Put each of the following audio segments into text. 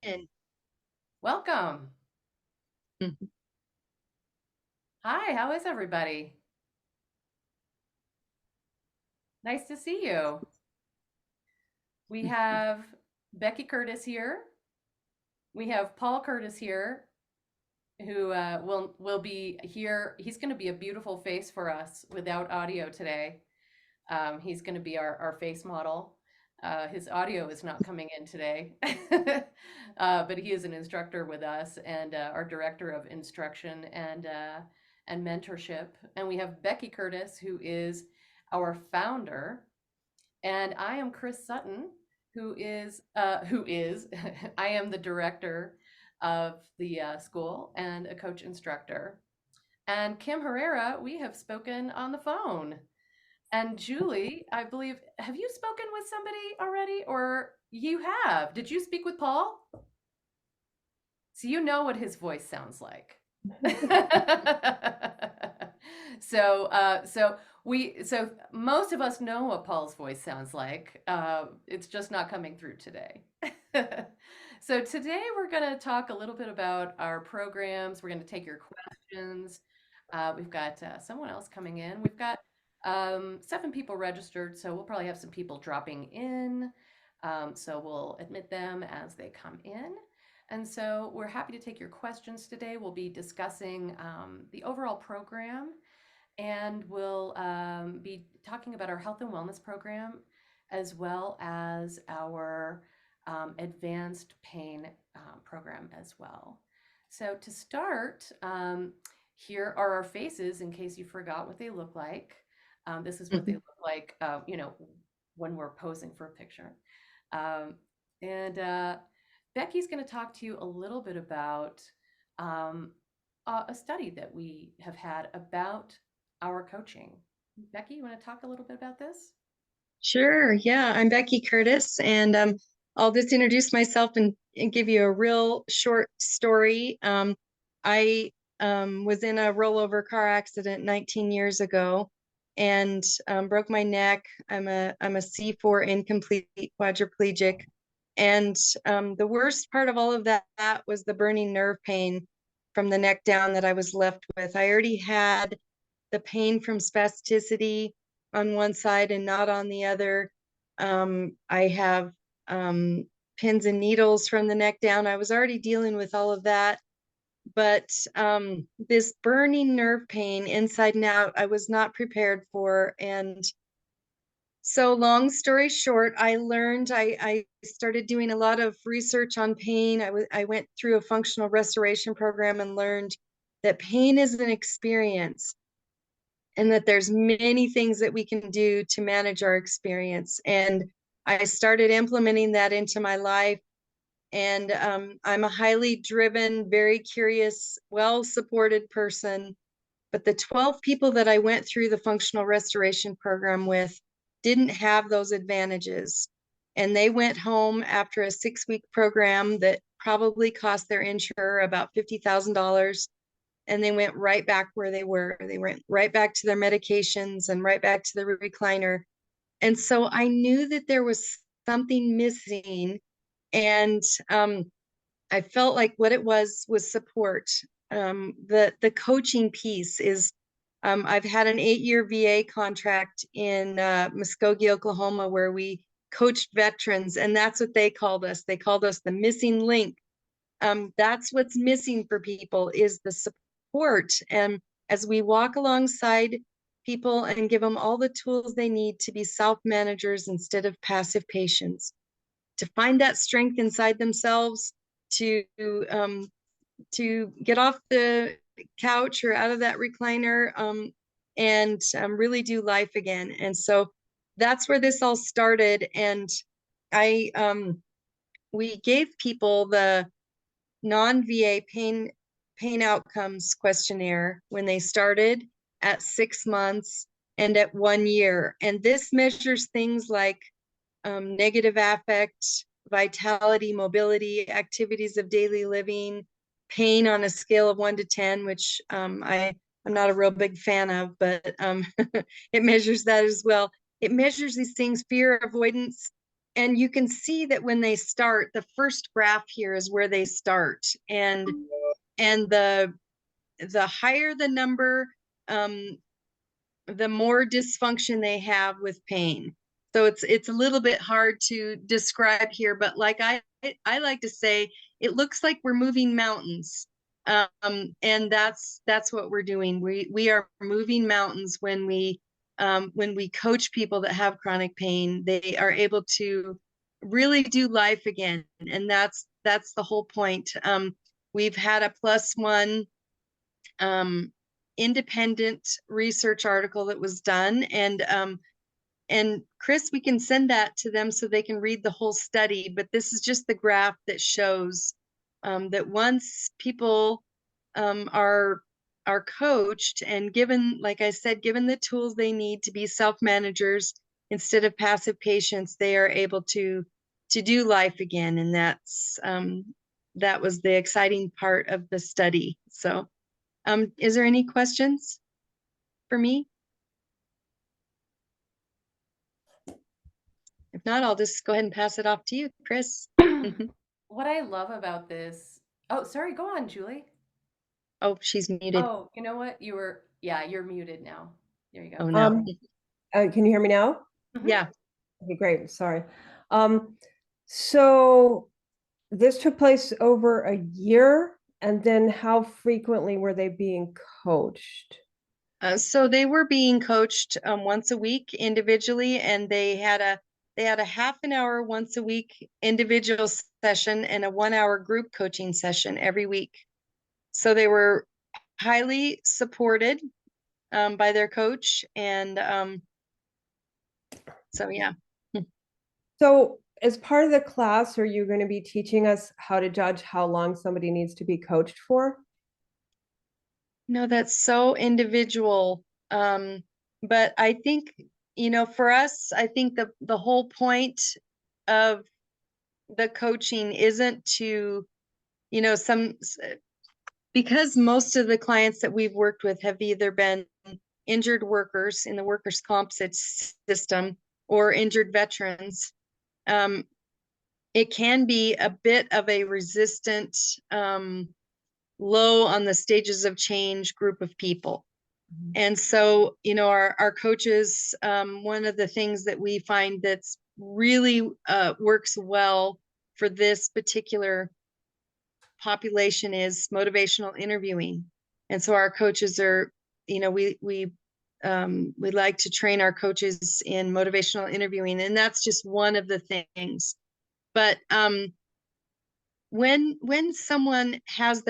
And Welcome. Mhm. Hi, how is everybody? Nice to see you. We have Becky Curtis here. We have Paul Curtis here, who will be here. He's going to be a beautiful face for us without audio today. He's going to be our face model. His audio is not coming in today, but he is an instructor with us and our director of instruction and mentorship. And we have Becky Curtis, who is our founder, and I am Chris Sutton, who is I am the director of the school and a coach instructor. And Kim Herrera, we have spoken on the phone. And Julie, I believe, have you spoken with somebody already, or you have? Did you speak with Paul? So you know what his voice sounds like. So most of us know what Paul's voice sounds like. It's just not coming through today. So today we're going to talk a little bit about our programs. We're going to take your questions. We've got someone else coming in. We've got 7 people registered, so we'll probably have some people dropping in. So we'll admit them as they come in. And so we're happy to take your questions today. We'll be discussing the overall program, and we'll be talking about our health and wellness program as well as our advanced pain program as well. So to start, here are our faces in case you forgot what they look like. This is what they look like, when we're posing for a picture. Um, and Becky's going to talk to you a little bit about um, a study that we have had about our coaching. Becky, you want to talk a little bit about this? Sure. Yeah, I'm Becky Curtis, and I'll just introduce myself and give you a real short story. I was in a rollover car accident 19 years ago and broke my neck. I'm a C4 incomplete quadriplegic, and the worst part of all of that was the burning nerve pain from the neck down that I was left with. I already had the pain from spasticity on one side and not on the other. I have pins and needles from the neck down. I was already dealing with all of that. But this burning nerve pain inside and out, I was not prepared for. And so, long story short, I started doing a lot of research on pain. I went through a functional restoration program and learned that pain is an experience and that there's many things that we can do to manage our experience. And I started implementing that into my life. And I'm a highly driven, very curious, well supported person. But the 12 people that I went through the functional restoration program with didn't have those advantages. And they went home after a 6-week program that probably cost their insurer about $50,000, and they went right back where they were. They went right back to their medications and right back to the recliner. And so I knew that there was something missing. And I felt like what it was support. The coaching piece is, I've had an 8-year VA contract in Muskogee, Oklahoma, where we coached veterans, and that's what they called us. They called us the missing link. That's what's missing for people is the support. And as we walk alongside people and give them all the tools they need to be self-managers instead of passive patients, to find that strength inside themselves, to um, to get off the couch or out of that recliner, and really do life again. And so that's where this all started. And I we gave people the non-VA pain outcomes questionnaire when they started, at 6 months, and at 1 year. And this measures things like negative affect, vitality, mobility, activities of daily living, pain on a scale of 1 to 10, which I'm not a real big fan of, but it measures that as well. It measures these things: fear, avoidance, and you can see that when they start, the first graph here is where they start, and the higher the number, the more dysfunction they have with pain. So it's a little bit hard to describe here, but like I like to say, it looks like we're moving mountains. And that's what we're doing. We are moving mountains when we coach people that have chronic pain. They are able to really do life again, and that's the whole point. We've had a plus one independent research article that was done, and Chris, we can send that to them so they can read the whole study, but this is just the graph that shows that once people are coached and given, like I said, given the tools they need to be self-managers instead of passive patients, they are able to do life again. And that was the exciting part of the study. So is there any questions for me? If not, I'll just go ahead and pass it off to you, Chris. What I love about this, oh, sorry, go on, Julie. Oh, she's muted. Oh, you know what? Yeah, you're muted now. There you go. Oh, no. Can you hear me now? Yeah. Okay, great. Sorry. So this took place over a year, and then how frequently were they being coached? So they were being coached once a week individually, and they had a half an hour once a week individual session and a 1 hour group coaching session every week. So they were highly supported by their coach, and so yeah. So as part of the class, are you going to be teaching us how to judge how long somebody needs to be coached for? No, that's so individual. But I think, for us, I think the whole point of the coaching isn't to, because most of the clients that we've worked with have either been injured workers in the workers' comp system or injured veterans. It can be a bit of a resistant, low on the stages of change group of people. And so, our coaches, one of the things that we find that's really works well for this particular population is motivational interviewing. And so our coaches are, we like to train our coaches in motivational interviewing, and that's just one of the things. But when someone has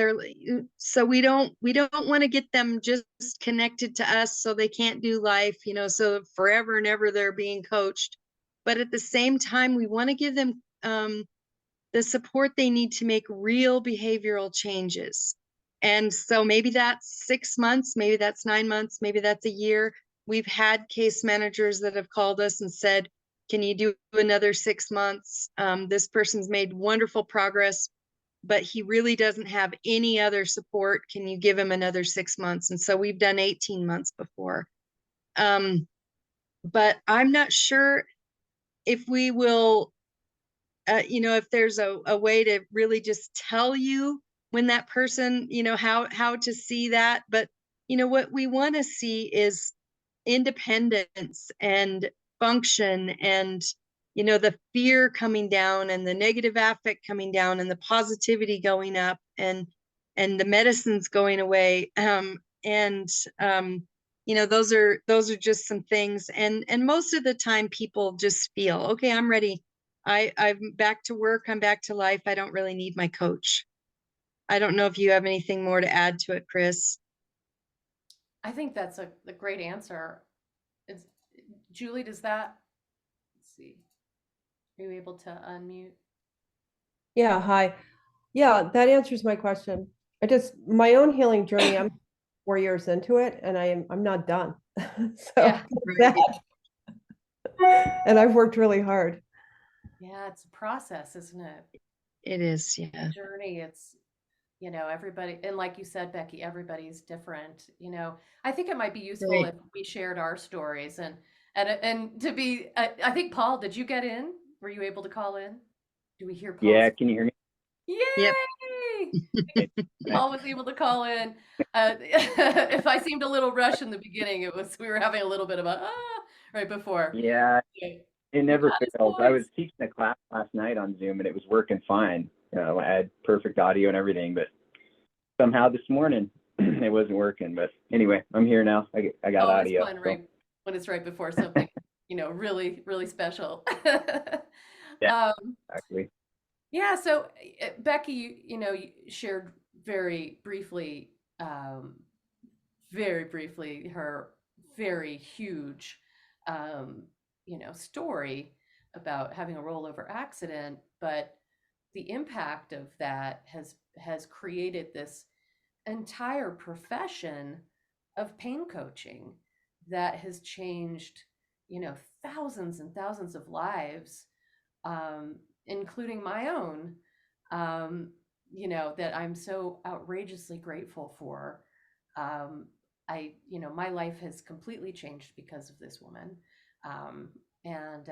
so we don't want to get them just connected to us so they can't do life, so forever and ever they're being coached. But at the same time, we want to give them the support they need to make real behavioral changes. And so maybe that's 6 months, maybe that's 9 months, maybe that's a year. We've had case managers that have called us and said, can you do another 6 months? This person's made wonderful progress, but he really doesn't have any other support. Can you give him another 6 months? And so we've done 18 months before. But I'm not sure if we will, if there's a way to really just tell you when that person, how to see that. But, what we want to see is independence and function and, the fear coming down and the negative affect coming down and the positivity going up and the medicines going away. Those are just some things. And most of the time people just feel, okay, I'm ready. I'm back to work. I'm back to life. I don't really need my coach. I don't know if you have anything more to add to it, Chris. I think that's a great answer. It's, Julie, let's see. Are you able to unmute? Yeah, hi. Yeah, that answers my question. My own healing journey, I'm 4 years into it and I'm not done. Yeah. And I've worked really hard. Yeah, it's a process, isn't it? It is, yeah. Journey. It's, everybody, and like you said, Becky, everybody's different. I think it might be useful Right. if we shared our stories and to be, I think, Paul, did you get in? Were you able to call in? Do we hear Yeah, Paul's? can you hear me? Yep. Yay! Right. Paul was able to call in. If I seemed a little rushed in the beginning, it was we were having a little bit of a right before. Yeah, Okay. it We never got his fails. I was voice. teaching a class last night on Zoom and it was working fine. I had perfect audio and everything, but somehow this morning it wasn't working. But anyway, I'm here now. I got Always audio. fun, So right? When it's right before something, really, really special. yeah, Um, exactly. yeah, so Becky, you shared um, very briefly, her very huge, um, story about having a rollover accident, but the impact of that has created this entire profession of pain coaching that has changed, thousands and thousands of lives, including my own, um, that I'm so outrageously grateful for. Um, my life has completely changed because of this woman. Um, and,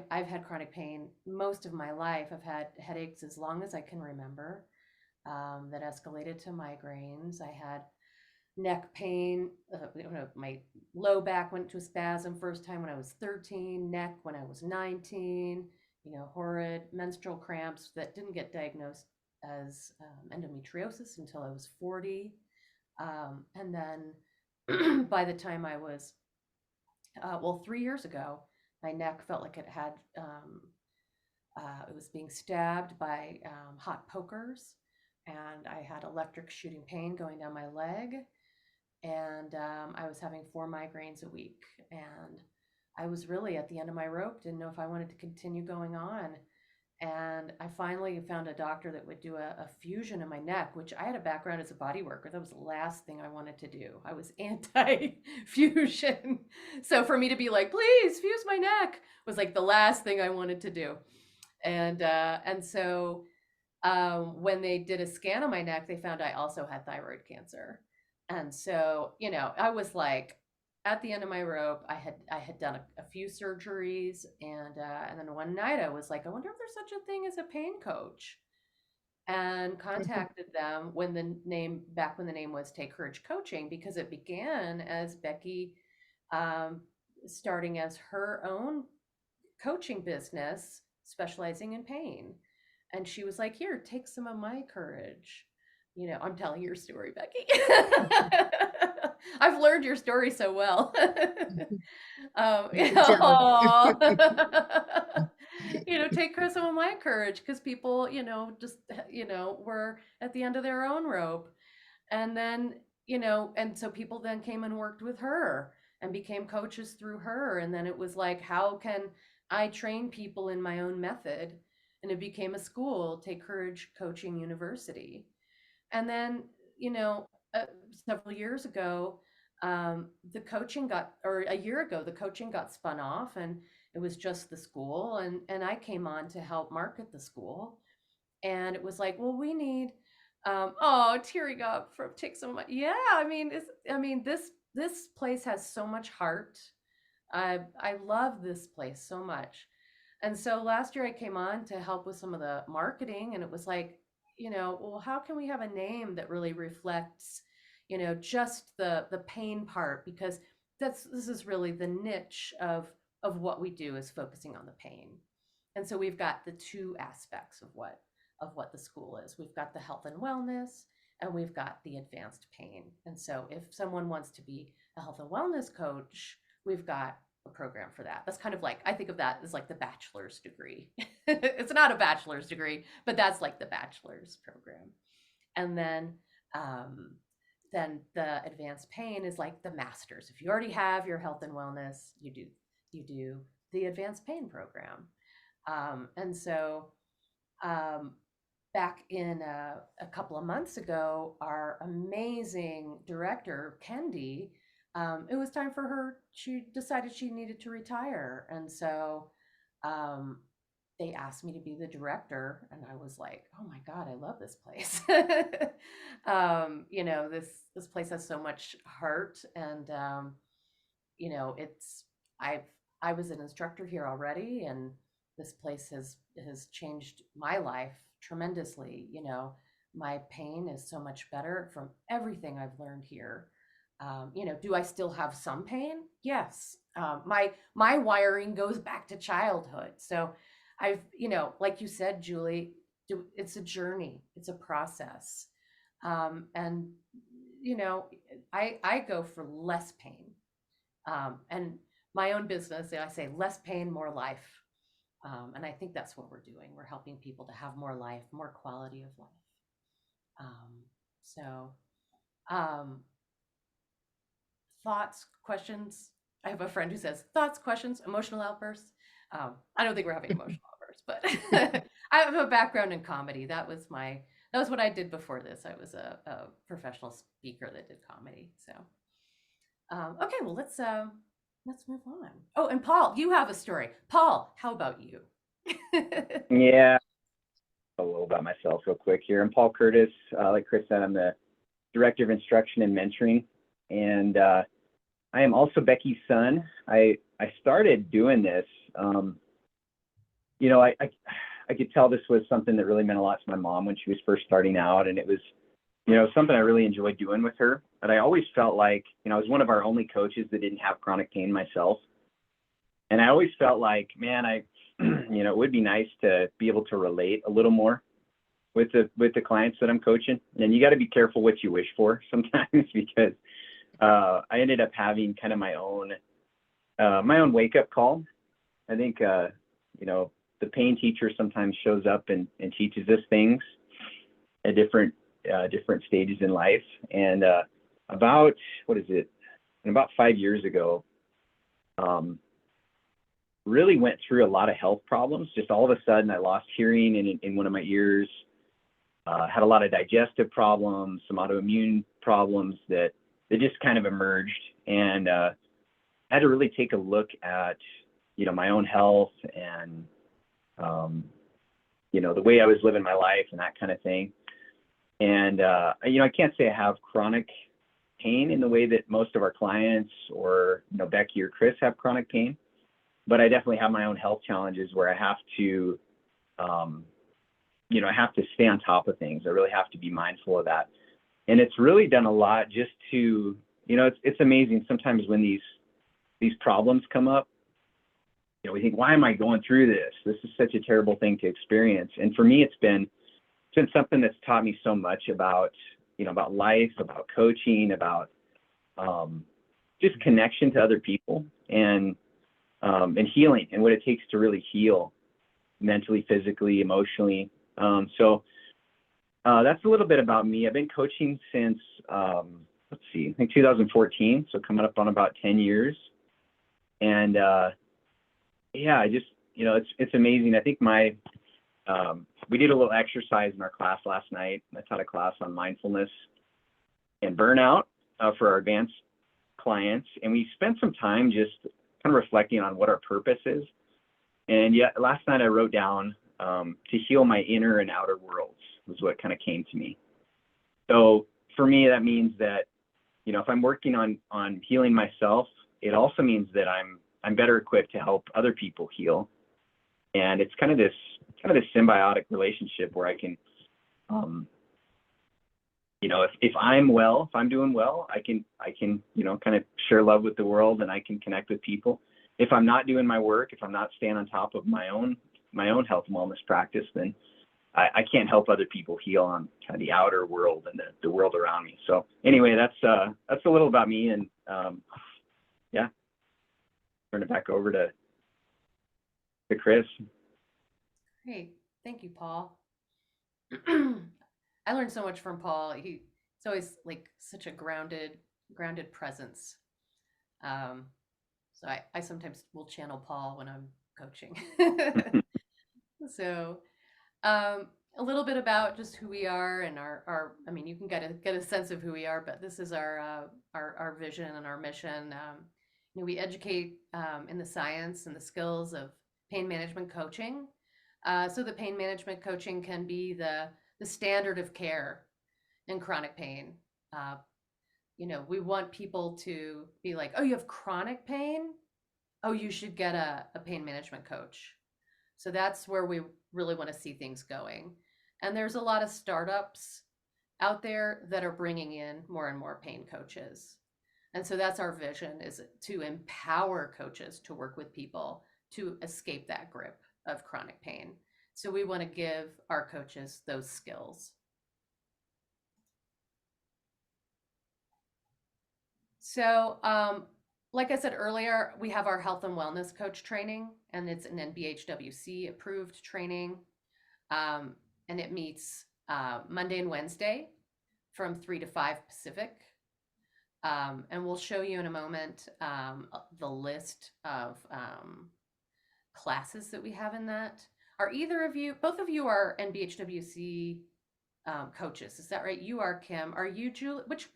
I've had chronic pain most of my life. I've had headaches as long as I can remember, that escalated to migraines. I had neck pain. My low back went to a spasm first time when I was 13, neck when I was 19, horrid menstrual cramps that didn't get diagnosed as endometriosis until I was 40. And then by the time I was, 3 years ago, my neck felt like it was being stabbed by hot pokers, and I had electric shooting pain going down my leg, and I was having 4 migraines a week, and I was really at the end of my rope, didn't know if I wanted to continue going on. And I finally found a doctor that would do a fusion in my neck, which I had a background as a body worker. That was the last thing I wanted to do. I was anti-fusion. So for me to be like, please fuse my neck was like the last thing I wanted to do. And so when they did a scan on my neck, they found I also had thyroid cancer. And so, I was like at the end of my rope. I had done a few surgeries, and then one night I was like, I wonder if there's such a thing as a pain coach, and contacted them when the name was Take Courage Coaching, because it began as Becky, um, starting as her own coaching business specializing in pain. And she was like, here, take some of my courage. I'm telling your story, Becky. I've learned your story so well. Good job. Aw. Take some of my courage, because people, just, were at the end of their own rope. And then, and so people then came and worked with her and became coaches through her. And then it was like, how can I train people in my own method? And it became a school, Take Courage Coaching University. And then, several years ago, a year ago, the coaching got spun off, and it was just the school. And I came on to help market the school. And it was like, well, we need, tearing up from Take Some of My, yeah, this place has so much heart. I love this place so much. And so last year I came on to help with some of the marketing, and it was like, well, how can we have a name that really reflects, just the pain part, because this is really the niche of what we do, is focusing on the pain. And so we've got the two aspects of what the school is. We've got the health and wellness, and we've got the advanced pain. And so if someone wants to be a health and wellness coach, we've got a program for that. That's kind of like, I think of that as like the bachelor's degree. It's not a bachelor's degree, but that's like the bachelor's program. And then the advanced pain is like the master's. If you already have your health and wellness, you do the advanced pain program. And so back in a couple of months ago, our amazing director, Kendi, it was time for her. She decided she needed to retire. And so they asked me to be the director. And I was like, oh my God, I love this place. This place has so much heart. And, I was an instructor here already. And this place has changed my life tremendously. You know, my pain is so much better from everything I've learned here. You know, do I still have some pain? Yes. My wiring goes back to childhood. So I've, you know, like you said, Julie, it's a journey, it's a process. And you know, I go for less pain. And my own business, I say less pain, more life. And I think that's what we're doing. We're helping people to have more life, more quality of life. So, um, thoughts, questions. I have a friend who says thoughts, questions, emotional outbursts. I don't think we're having emotional outbursts, but I have a background in comedy. That was what I did before this. I was a professional speaker that did comedy. So, okay, well let's move on. Oh, and Paul, you have a story. Paul, how about you? Yeah, a little about myself real quick here. I'm Paul Curtis. Like Chris said, I'm the Director of Instruction and Mentoring, and I am also Becky's son. I started doing this. You know, I could tell this was something that really meant a lot to my mom when she was first starting out, and it was, you know, something I really enjoyed doing with her. But I always felt like, you know, I was one of our only coaches that didn't have chronic pain myself, and I always felt like, man, you know, it would be nice to be able to relate a little more with the clients that I'm coaching. And you got to be careful what you wish for sometimes, because I ended up having kind of my own wake up call. I think, you know, the pain teacher sometimes shows up and teaches us things at different stages in life. And about 5 years ago, really went through a lot of health problems. Just all of a sudden, I lost hearing in one of my ears. Had a lot of digestive problems, some autoimmune problems that just kind of emerged, and had to really take a look at, you know, my own health and, you know, the way I was living my life and that kind of thing. And, you know, I can't say I have chronic pain in the way that most of our clients or, you know, Becky or Chris have chronic pain, but I definitely have my own health challenges where I have to, you know, I have to stay on top of things. I really have to be mindful of that. And it's really done a lot just to, you know, it's amazing sometimes when these problems come up, you know, we think, why am I going through this? This is such a terrible thing to experience. And for me, it's been something that's taught me so much about, you know, about life, about coaching, about just connection to other people, and healing, and what it takes to really heal mentally, physically, emotionally. So that's a little bit about me. I've been coaching since, I think 2014. So coming up on about 10 years. And yeah, I just, you know, it's amazing. I think we did a little exercise in our class last night. I taught a class on mindfulness and burnout for our advanced clients. And we spent some time just kind of reflecting on what our purpose is. And yeah, last night I wrote down to heal my inner and outer worlds was what kind of came to me. So for me, that means that, you know, if I'm working on healing myself, it also means that I'm better equipped to help other people heal. And it's kind of this symbiotic relationship where I can, you know, if I'm doing well, I can, you know, kind of share love with the world, and I can connect with people. If I'm not doing my work, if I'm not staying on top of my own health and wellness practice, then I can't help other people heal on kind of the outer world and the world around me. So anyway, that's a little about me, and yeah, turn it back over to Chris. Great. Thank you, Paul. I learned so much from Paul. He's always like such a grounded presence. So I sometimes will channel Paul when I'm coaching. So a little bit about just who we are and our I mean, you can get a sense of who we are, but this is our vision and our mission. You know, we educate in the science and the skills of pain management coaching. So the pain management coaching can be the standard of care in chronic pain. You know, we want people to be like, oh, you have chronic pain? Oh, you should get a pain management coach. So that's where we really want to see things going. And there's a lot of startups out there that are bringing in more and more pain coaches. And so that's our vision, is to empower coaches to work with people to escape that grip of chronic pain. So we want to give our coaches those skills. So, like I said earlier, we have our health and wellness coach training, and it's an NBHWC approved training. And it meets Monday and Wednesday from 3 to 5 Pacific. And we'll show you in a moment the list of classes that we have in that. Are either of you, both of you are NBHWC coaches, is that right? You are, Kim. Are you, Julie? Which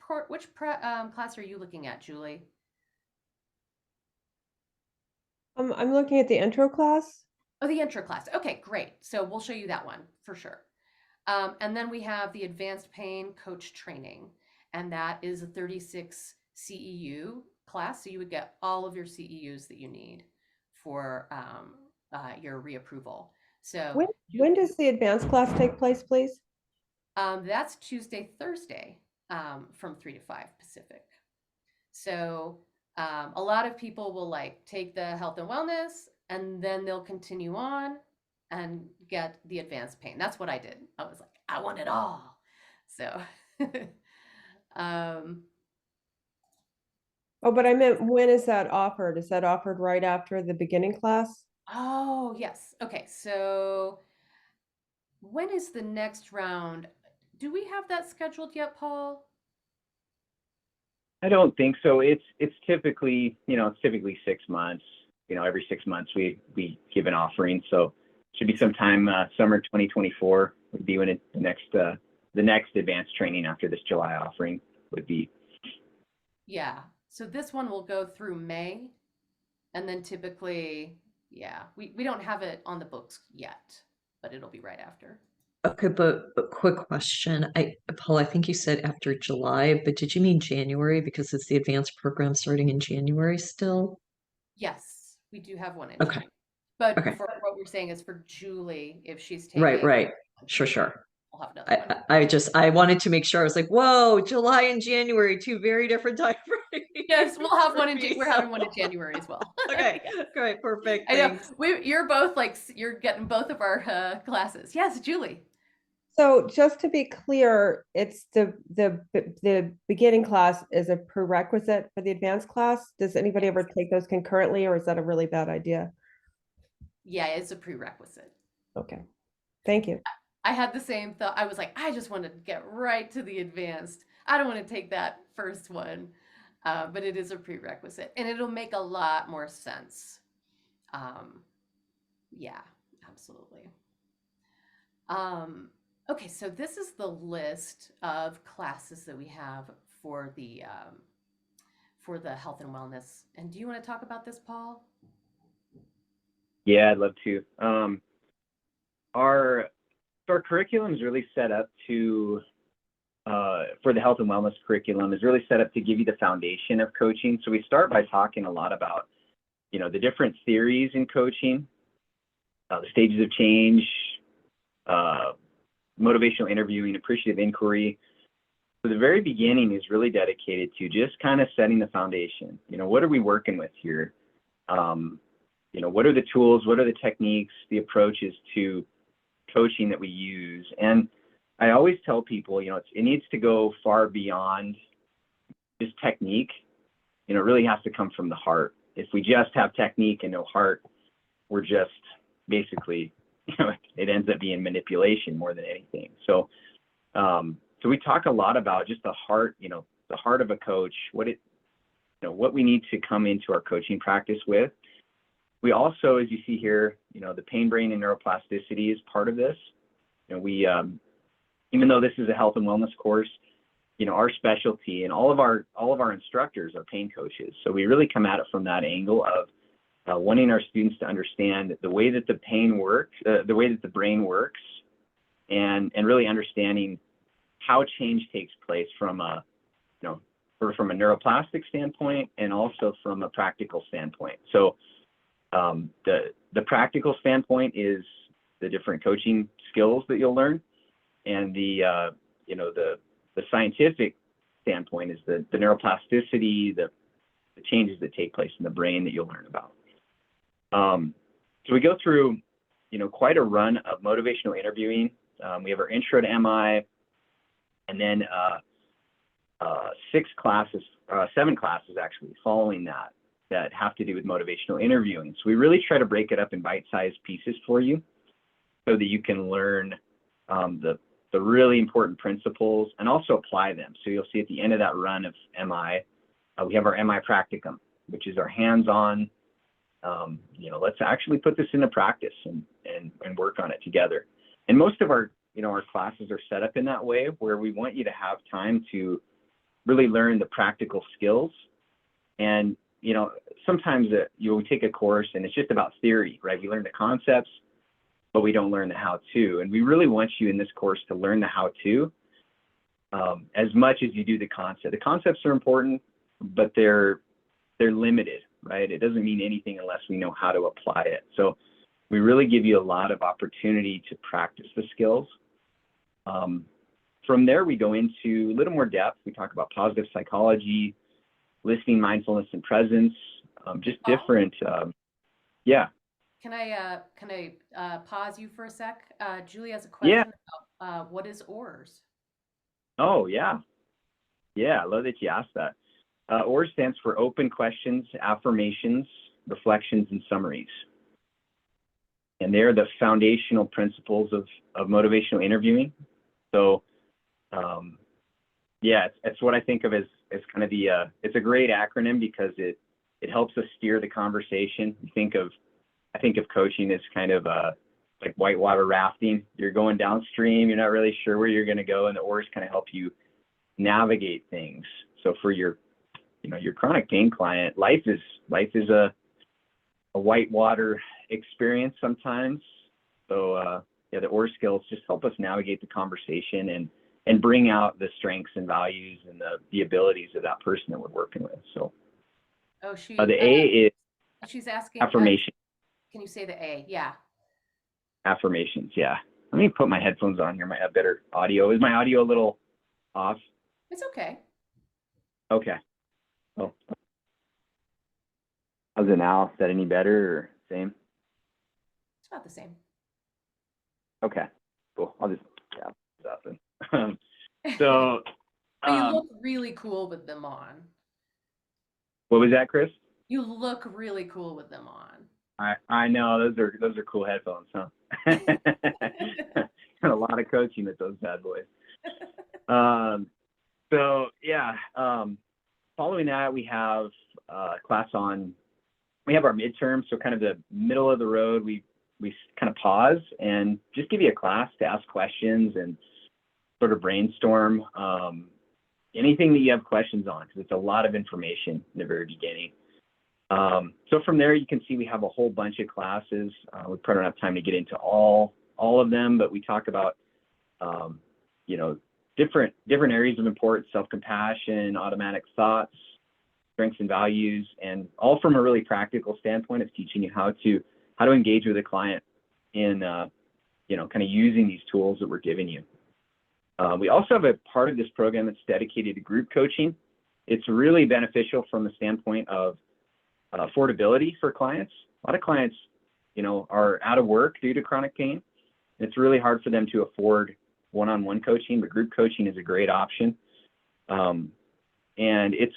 class are you looking at, Julie? I'm looking at the intro class. Oh, the intro class. Okay, great. So we'll show you that one for sure. And then we have the advanced pain coach training, and that is a 36 CEU class. So you would get all of your CEUs that you need for your reapproval. So When does the advanced class take place, please? that's Tuesday, Thursday, from 3 to 5 Pacific. So a lot of people will like take the health and wellness, and then they'll continue on and get the advanced pain. That's what I did. I was like, I want it all. So Oh, but I meant, when is that offered? Is that offered right after the beginning class? oh, yes. Okay. So when is the next round? Do we have that scheduled yet, Paul? I don't think so. It's typically, it's typically 6 months. Every 6 months we give an offering. So should be sometime summer 2024 would be when the next advanced training after this July offering would be. Yeah. So this one will go through May, and then typically, yeah, we don't have it on the books yet, but it'll be right after. Okay, but quick question. Paul, I think you said after July, but did you mean January? Because it's the advanced program starting in January still? Yes, we do have one in Okay. January. But Okay. for what we're saying is for Julie, if she's taking Right. Sure. we'll have another one. I wanted to make sure. I was like, whoa, July and January, two very different time frames. Yes, we'll have one in for me, we're having one in January as well. Okay, Yes. great, perfect. I know. Thanks. You're both like, you're getting both of our classes. Yes, Julie. So just to be clear, it's the beginning class is a prerequisite for the advanced class. Does anybody ever take those concurrently, or is that a really bad idea? Yeah, it's a prerequisite. Okay, thank you. I had the same thought. I was like, I just want to get right to the advanced. I don't want to take that first one, but it is a prerequisite, and it'll make a lot more sense. Yeah, absolutely. Okay, so this is the list of classes that we have for the health and wellness. And do you want to talk about this, Paul? Yeah, I'd love to. Our curriculum is really set up to, for the health and wellness curriculum, is really set up to give you the foundation of coaching. So we start by talking a lot about, the different theories in coaching, the stages of change, motivational interviewing, appreciative inquiry. So the very beginning is really dedicated to just kind of setting the foundation. What are we working with here? What are the tools? What are the techniques, the approaches to coaching that we use? And I always tell people, it needs to go far beyond just technique. It really has to come from the heart. If we just have technique and no heart, we're just basically, it ends up being manipulation more than anything. So, so we talk a lot about just the heart, the heart of a coach, what we need to come into our coaching practice with. We also, as you see here, the pain, brain, and neuroplasticity is part of this. We, even though this is a health and wellness course, our specialty and all of our instructors are pain coaches. So we really come at it from that angle of wanting our students to understand the way that the pain works, the way that the brain works, and really understanding how change takes place from a neuroplastic standpoint and also from a practical standpoint. So the The practical standpoint is the different coaching skills that you'll learn, and the scientific standpoint is the neuroplasticity, the changes that take place in the brain that you'll learn about. So we go through, quite a run of motivational interviewing. We have our intro to MI, and then 7 classes actually following that have to do with motivational interviewing. So we really try to break it up in bite-sized pieces for you so that you can learn the really important principles and also apply them. So you'll see at the end of that run of MI, we have our MI practicum, which is our hands-on, let's actually put this into practice and work on it together. And most of our classes are set up in that way, where we want you to have time to really learn the practical skills. And, sometimes we take a course and it's just about theory, right? We learn the concepts, but we don't learn the how-to. And we really want you in this course to learn the how-to as much as you do the concept. The concepts are important, but they're limited, right? It doesn't mean anything unless we know how to apply it. So we really give you a lot of opportunity to practice the skills. From there, we go into a little more depth. We talk about positive psychology, listening, mindfulness, and presence, just different. Yeah. Can I pause you for a sec? Julie has a question about what is OARS? Oh, yeah. Yeah, I love that you asked that. OARS stands for Open Questions, Affirmations, Reflections, and Summaries. And they're the foundational principles of motivational interviewing. So, it's what I think of as kind of it's a great acronym because it helps us steer the conversation. I think of coaching as kind of like whitewater rafting. You're going downstream, you're not really sure where you're going to go, and the OARS kind of help you navigate things. So for your chronic pain client, life is a whitewater experience sometimes. So the OARS skills just help us navigate the conversation and bring out the strengths and values and the abilities of that person that we're working with. So the A is she's asking affirmation. Can you say the A? Yeah. Affirmations. Yeah. Let me put my headphones on here. Might have better audio. Is my audio a little off? It's okay. Okay. Oh. How's it now? Is that any better or same? It's about the same. Okay. Cool. I'll just stop it. So But you look really cool with them on. What was that, Chris? You look really cool with them on. I know those are cool headphones, huh? A lot of coaching with those bad boys. Following that, we have class on. We have our midterm, so kind of the middle of the road. We kind of pause and just give you a class to ask questions and sort of brainstorm anything that you have questions on, because it's a lot of information in the very beginning. So from there, you can see we have a whole bunch of classes. We probably don't have time to get into all of them, but we talk about, different areas of importance: self-compassion, automatic thoughts, strengths and values, and all from a really practical standpoint of teaching you how to engage with a client in, kind of using these tools that we're giving you. We also have a part of this program that's dedicated to group coaching. It's really beneficial from the standpoint of affordability for clients. A lot of clients, are out of work due to chronic pain. It's really hard for them to afford one-on-one coaching, but group coaching is a great option. And it's,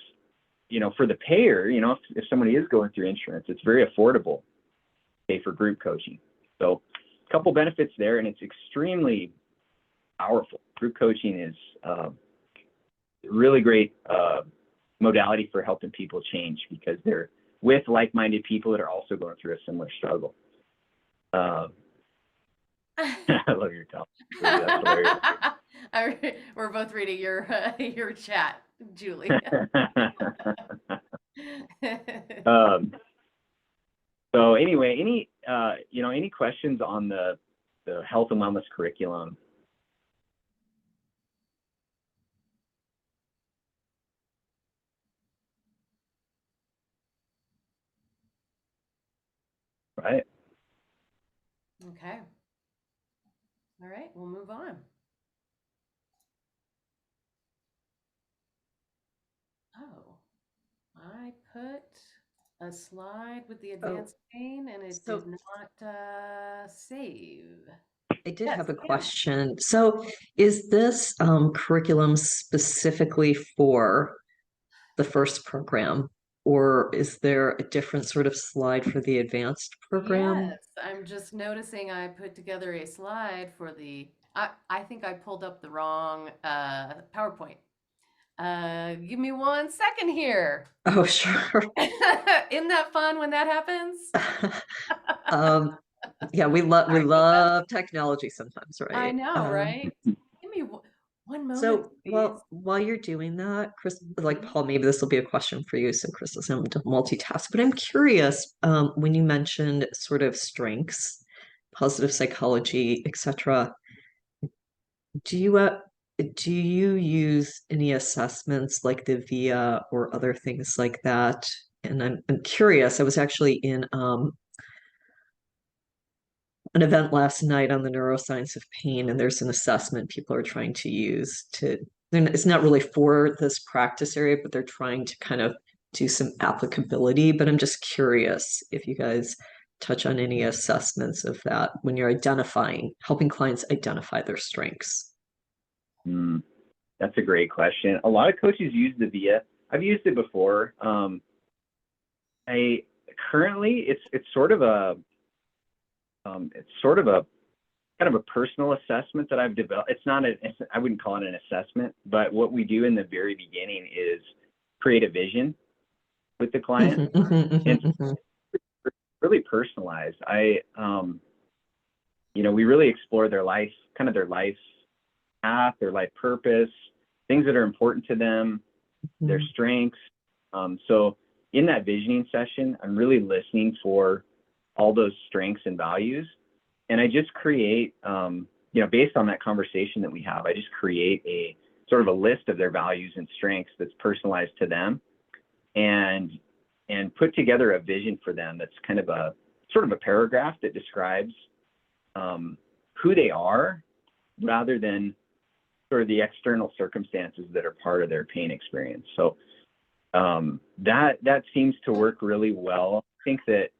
for the payer, if somebody is going through insurance, it's very affordable to pay for group coaching. So a couple benefits there, and it's extremely powerful. Group coaching is really great modality for helping people change, because they're with like-minded people that are also going through a similar struggle. I love your comment. That's hilarious. We're both reading your chat, Julie. So anyway, any questions on the health and wellness curriculum? Right. Okay. All right, we'll move on. Oh, I put a slide with the advanced pain and it so did not save. I did Yes, have a Pam. question. So is this curriculum specifically for the first program, or is there a different sort of slide for the advanced program? Yes, I'm just noticing I put together a slide for the, I think I pulled up the wrong PowerPoint. Give me 1 second here. Oh, sure. Isn't that fun when that happens? Um, yeah, we love Sorry about that. love technology sometimes, I right? know, right? Give me one moment, So, please. while you're doing that, Chris, like Mhm. Paul, maybe this will be a question for you, so Chris doesn't have to multitask. But I'm curious, when you mentioned sort of strengths, positive psychology, etc., do you use any assessments like the VIA or other things like that? And I'm curious. I was actually in an event last night on the neuroscience of pain, and there's an assessment people are trying to use to, and it's not really for this practice area, but they're trying to kind of do some applicability. But I'm just curious if you guys touch on any assessments of that when you're helping clients identify their strengths. That's a great question. A lot of coaches use the VIA. I've used it before. I currently it's sort of a kind of a personal assessment that I've developed. I wouldn't call it an assessment, but what we do in the very beginning is create a vision with the client and really personalized. We really explore their life, kind of their life path, their life purpose, things that are important to them, their strengths. So in that visioning session, I'm really listening for all those strengths and values. And I just create, based on that conversation that we have, I just create a sort of a list of their values and strengths that's personalized to them, and put together a vision for them that's kind of a sort of a paragraph that describes who they are rather than sort of the external circumstances that are part of their pain experience. So that seems to work really well. I think that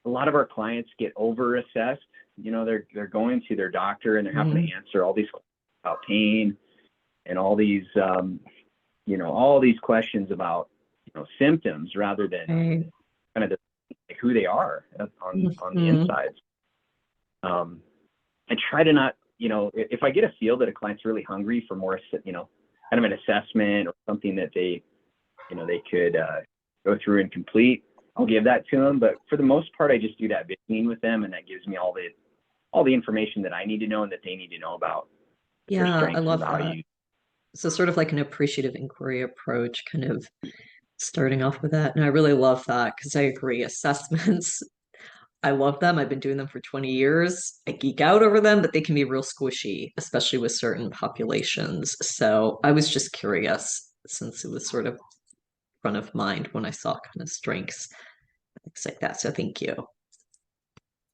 a lot of our clients get over-assessed. They're going to their doctor and they're having to answer all these questions about pain and all these questions about symptoms rather than kind of who they are on the inside. I try to not, if I get a feel that a client's really hungry for more, kind of an assessment or something that they could go through and complete, I'll give that to them. But for the most part, I just do that visioning with them, and that gives me all the information that I need to know and that they need to know about their Yeah, I strengths and love that. values. So sort of like an appreciative inquiry approach, kind of starting off with that. And I really love that because I agree. Assessments, I love them. I've been doing them for 20 years. I geek out over them, but they can be real squishy, especially with certain populations. So I was just curious since it was sort of front of mind when I saw kind of strengths, things like that. So thank you.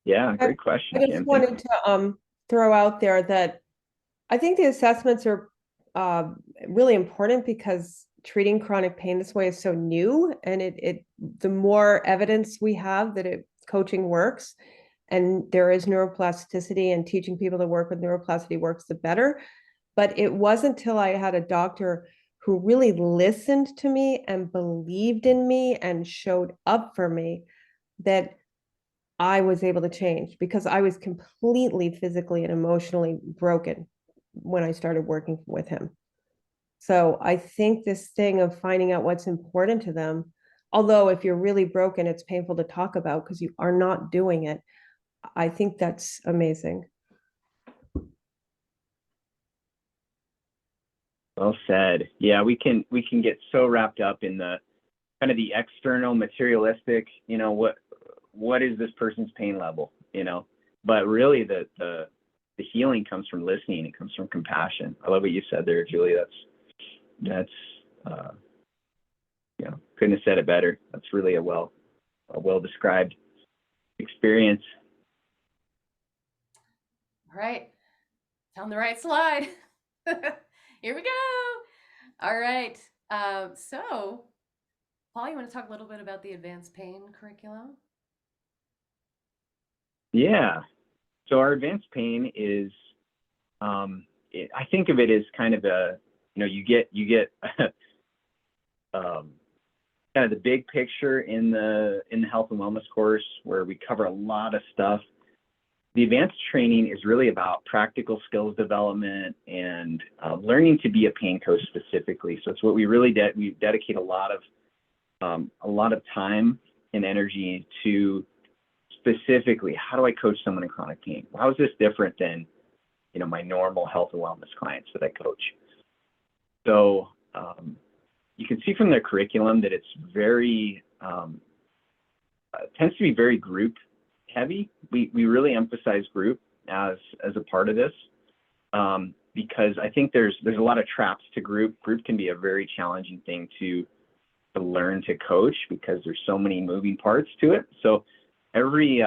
Yeah, great question, I just Kim. wanted to throw out there that I think the assessments are really important because treating chronic pain this way is so new, and the more evidence we have that coaching works and there is neuroplasticity, and teaching people to work with neuroplasticity works, the better. But it wasn't until I had a doctor who really listened to me and believed in me and showed up for me that I was able to change, because I was completely physically and emotionally broken when I started working with him. So I think this thing of finding out what's important to them, although if you're really broken, it's painful to talk about because you are not doing it. I think that's amazing. Well said. Yeah, we can get so wrapped up in the kind of the external materialistic, what is this person's pain level, but really the healing comes from listening. It comes from compassion. I love what you said there, Julie. That's couldn't have said it better. That's really a well described experience. All right, it's on the right slide. Here we go. All right. So, Paul, you want to talk a little bit about the advanced pain curriculum? Yeah. So our advanced pain is, I think of it as kind of a, you get kind of the big picture in the health and wellness course where we cover a lot of stuff. The advanced training is really about practical skills development and learning to be a pain coach specifically. So it's what we really we dedicate a lot of time and energy to specifically how do I coach someone in chronic pain? How is this different than my normal health and wellness clients that I coach? So you can see from their curriculum that it's very tends to be very group heavy. We really emphasize group as a part of this because I think there's a lot of traps to group. Group can be a very challenging thing to learn to coach because there's so many moving parts to it. So every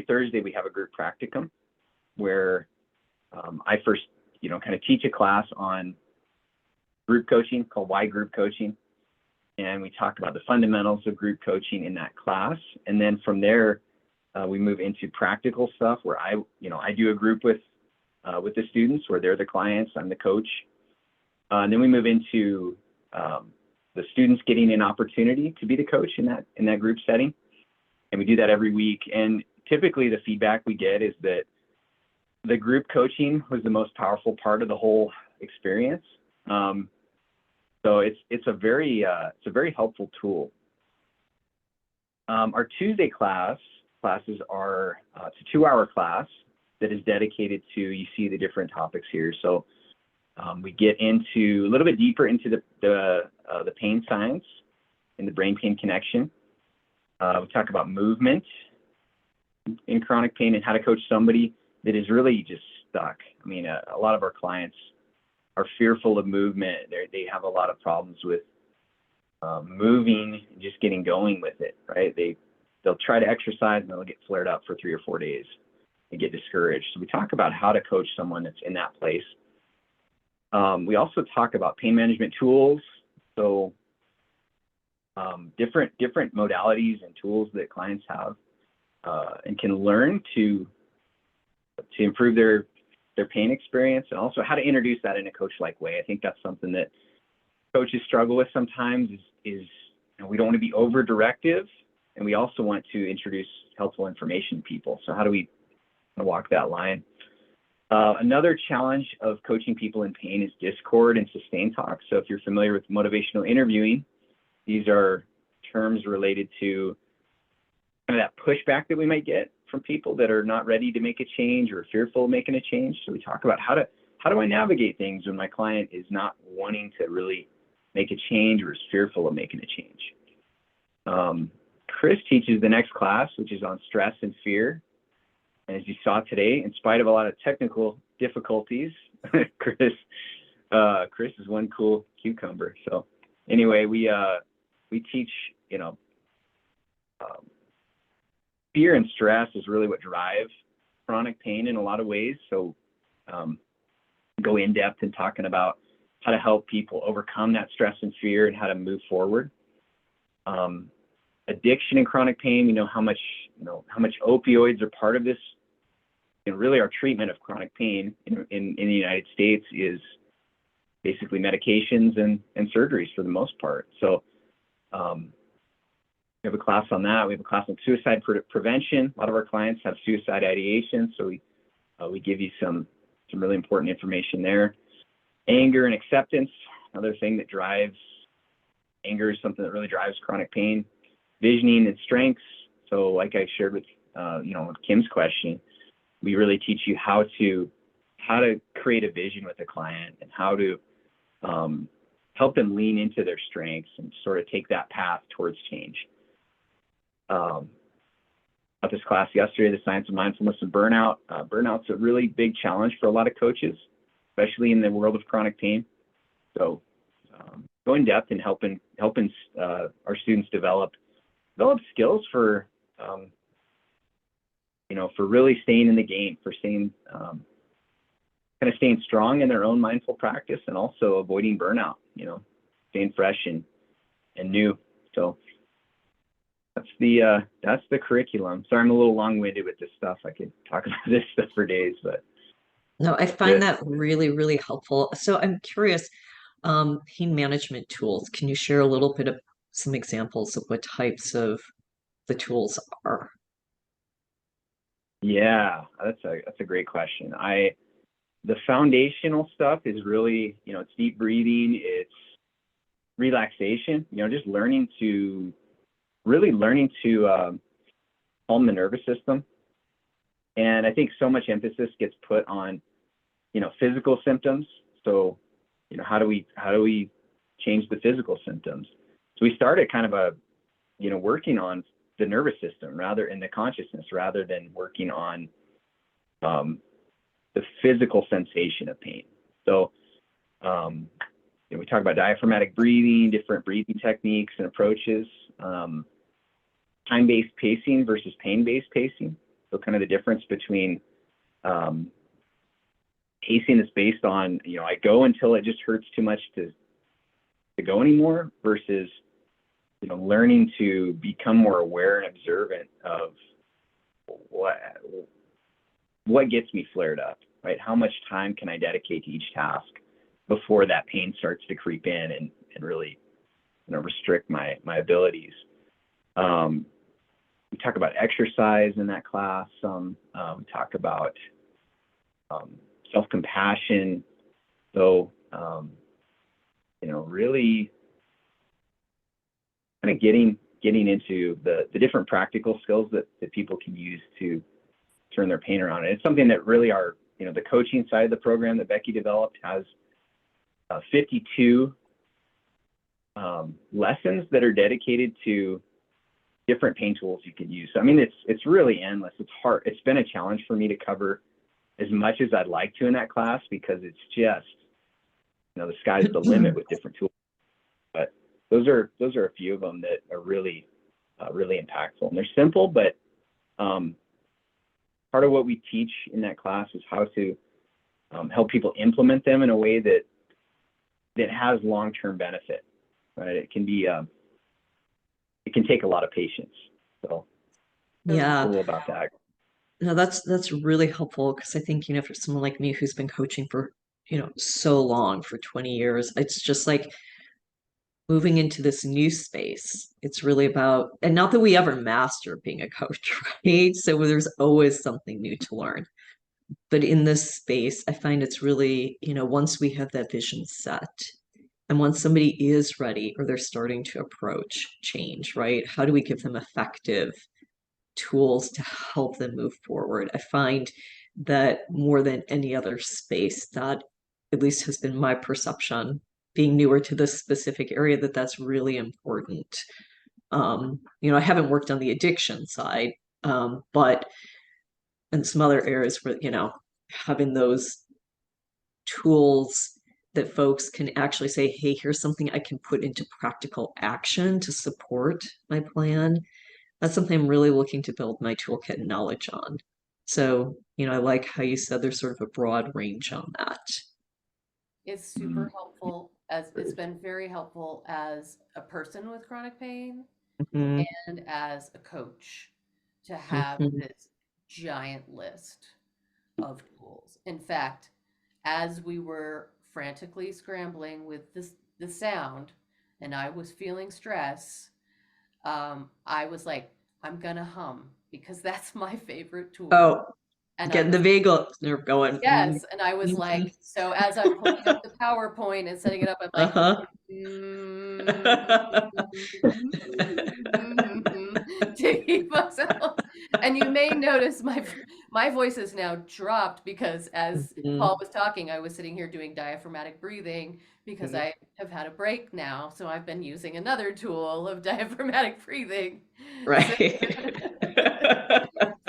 Thursday we have a group practicum where I first kind of teach a class on group coaching called Why Group Coaching, and we talk about the fundamentals of group coaching in that class, and then from there we move into practical stuff where I do a group with the students where they're the clients, I'm the coach, and then we move into the students getting an opportunity to be the coach in that group setting, and we do that every week. And typically the feedback we get is that the group coaching was the most powerful part of the whole experience. So it's a very helpful tool. Our Tuesday classes are it's a 2-hour class that is dedicated to, you see the different topics here. So we get into a little bit deeper into the pain science and the brain pain connection. We talk about movement in chronic pain and how to coach somebody that is really just stuck. I mean, a lot of our clients are fearful of movement. They have a lot of problems with moving and just getting going with it, right? They'll try to exercise and they'll get flared up for 3 or 4 days and get discouraged. So we talk about how to coach someone that's in that place. We also talk about pain management tools. So different modalities and tools that clients have and can learn to improve their pain experience, and also how to introduce that in a coach-like way. I think that's something that coaches struggle with sometimes is we don't want to be over directive, and we also want to introduce helpful information to people. So how do we walk that line? Another challenge of coaching people in pain is discord and sustain talk. So if you're familiar with motivational interviewing, these are terms related to kind of that pushback that we might get from people that are not ready to make a change or fearful of making a change. So we talk about how do I navigate things when my client is not wanting to really make a change or is fearful of making a change. Chris teaches the next class, which is on stress and fear. And as you saw today, in spite of a lot of technical difficulties, Chris is one cool cucumber. So anyway, we teach, fear and stress is really what drive chronic pain in a lot of ways. So go in depth in talking about how to help people overcome that stress and fear and how to move forward. Addiction and chronic pain, we know how much opioids are part of this. And really our treatment of chronic pain in the United States is basically medications and surgeries for the most part. So we have a class on that. We have a class on suicide prevention. A lot of our clients have suicide ideation, so we give you some really important information there. Anger and acceptance, another thing that drives anger is something that really drives chronic pain. Visioning and strengths. So like I shared with with Kim's question, we really teach you how to create a vision with a client and how to help them lean into their strengths and sort of take that path towards change. At this class yesterday, the science of mindfulness and burnout. Burnout's a really big challenge for a lot of coaches, especially in the world of chronic pain. So go in depth and helping our students develop skills for really staying in the game, for staying kind of staying strong in their own mindful practice and also avoiding burnout, staying fresh and new. So that's the curriculum. Sorry, I'm a little long-winded with this stuff. I could talk about this stuff for days, but No, I find that really, really helpful. So I'm curious, pain management tools. Can you share a little bit of some examples of what types of the tools are? yeah, that's a great question. The foundational stuff is really, it's deep breathing, it's relaxation, just really learning to calm the nervous system. And I think so much emphasis gets put on, physical symptoms. So, how do we change the physical symptoms? So we started kind of working on the nervous system rather in the consciousness, rather than working on the physical sensation of pain. So we talk about diaphragmatic breathing, different breathing techniques and approaches, time-based pacing versus pain-based pacing. So kind of the difference between pacing is based on, I go until it just hurts too much to go anymore, versus, learning to become more aware and observant of what gets me flared up, right? How much time can I dedicate to each task before that pain starts to creep in and really, restrict my abilities. We talk about exercise in that class. We talk about self-compassion. So, really kind of getting into the different practical skills that people can use to turn their pain around. And it's something that really the coaching side of the program that Becky developed has 52 lessons that are dedicated to different pain tools you can use. So, I mean, it's really endless. It's hard. It's been a challenge for me to cover as much as I'd like to in that class, because it's just, the sky's the limit with different tools. But those are a few of them that are really, really impactful. And they're simple, but part of what we teach in that class is how to help people implement them in a way that has long-term benefit, right? It can be, it can take a lot of patience. So Yeah. cool about that. No, that's really helpful, because I think, for someone like me who's been coaching for, so long, for 20 years, it's just like moving into this new space. It's really about, and not that we ever master being a coach, right? So there's always something new to learn. But in this space, I find it's really, once we have that vision set, and once somebody is ready or they're starting to approach change, right? How do we give them effective tools to help them move forward? I find that more than any other space, that at least has been my perception, being newer to this specific area, that's really important. I haven't worked on the addiction side, but in some other areas where, having those tools that folks can actually say, hey, here's something I can put into practical action to support my plan. That's something I'm really looking to build my toolkit and knowledge on. So, I like how you said there's sort of a broad range on that. It's super helpful, as it's been very helpful as a person with chronic pain Mhm. and as a coach to have Mhm. this giant list of tools. In fact, as we were frantically scrambling with the sound and I was feeling stress, I was like, I'm gonna hum, because that's my favorite tool. Oh, And I getting the was, vagal nerve going. yes, and I was Mhm. like, so as I'm pulling up the PowerPoint and setting it up, I'm like, Uh-huh. to keep myself. And you may notice my voice is now dropped, because as Mhm. Paul was talking, I was sitting here doing diaphragmatic breathing, because Mhm. I have had a break now, so I've been using another tool of diaphragmatic breathing. Right.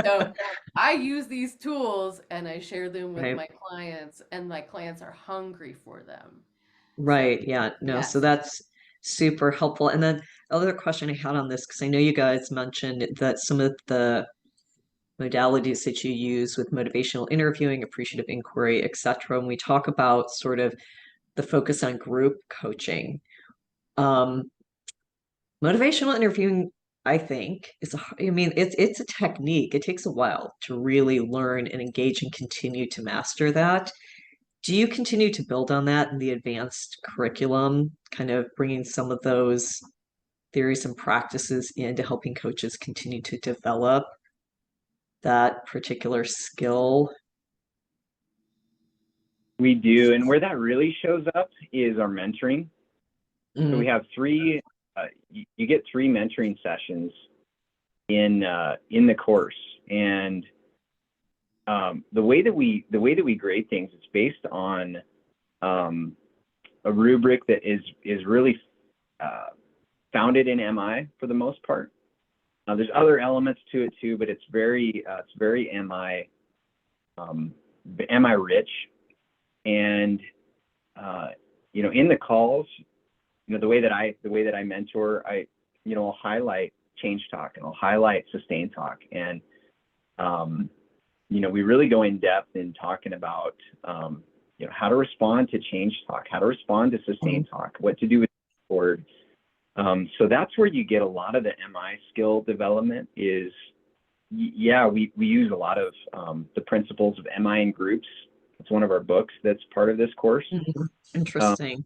So I use these tools and I share them with Right. my clients, and my clients are hungry for them. Right. Yeah. No, so Yes. that's super helpful. And then the other question I had on this, because I know you guys mentioned that some of the modalities that you use with motivational interviewing, appreciative inquiry, etc. When we talk about sort of the focus on group coaching, motivational interviewing, I think, I mean, it's a technique. It takes a while to really learn and engage and continue to master that. Do you continue to build on that in the advanced curriculum, kind of bringing some of those theories and practices into helping coaches continue to develop that particular skill? We do, and where that really shows up is our mentoring. So we have three. You get 3 mentoring sessions in the course, and the way that we grade things, it's based on a rubric that is really founded in MI for the most part. There's other elements to it too, but it's very MI rich, and in the calls, the way that I mentor, I'll highlight change talk and I'll highlight sustain talk, and we really go in depth in talking about how to respond to change talk, how to respond to sustain talk, what to do with board. So that's where you get a lot of the MI skill development is, we use a lot of the principles of MI in groups. It's one of our books that's part of this course. Interesting.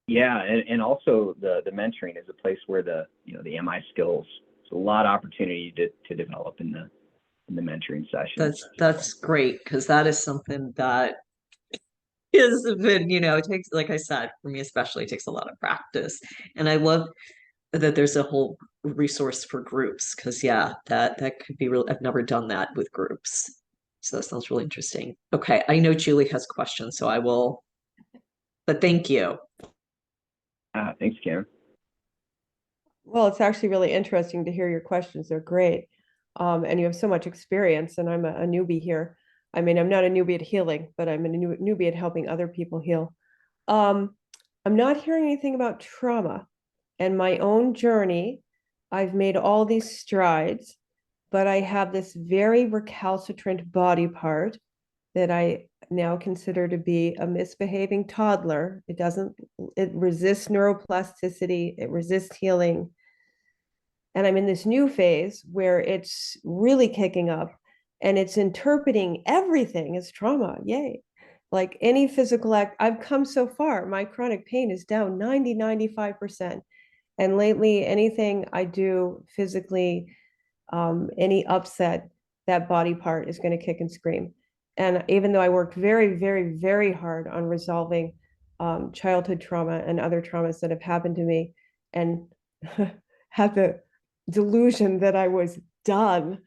And also the mentoring is a place where the MI skills, there's a lot of opportunity to develop in the mentoring sessions. That's great, because that is something that has been, it takes, like I said, for me especially, it takes a lot of practice. And I love that there's a whole resource for groups, because that could be real. I've never done that with groups. So that sounds really interesting. Okay, I know Julie has questions, so I will, but thank you. Thanks, Karen. Well, it's actually really interesting to hear your questions. They're great. And you have so much experience, and I'm a newbie here. I mean, I'm not a newbie at healing, but I'm a newbie at helping other people heal. I'm not hearing anything about trauma and my own journey. I've made all these strides, but I have this very recalcitrant body part that I now consider to be a misbehaving toddler. It resists neuroplasticity, it resists healing. And I'm in this new phase where it's really kicking up and it's interpreting everything as trauma. Yay. Like any physical act, I've come so far. My chronic pain is down 95%. And lately, anything I do physically, any upset, that body part is going to kick and scream. And even though I worked very, very, very hard on resolving childhood trauma and other traumas that have happened to me, and had the delusion that I was done,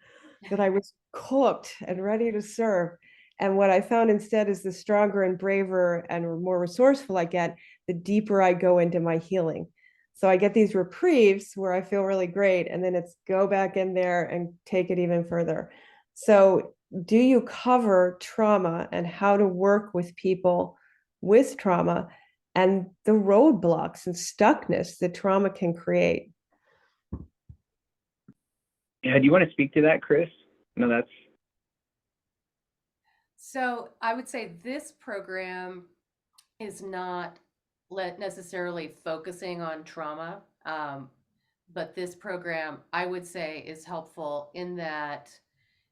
that I was cooked and ready to serve. And what I found instead is the stronger and braver and more resourceful I get, the deeper I go into my healing. So I get these reprieves where I feel really great, and then it's go back in there and take it even further. So do you cover trauma and how to work with people with trauma and the roadblocks and stuckness that trauma can create? Yeah, do you want to speak to that, Chris? No, that's. So I would say this program is not necessarily focusing on trauma, but this program, I would say, is helpful in that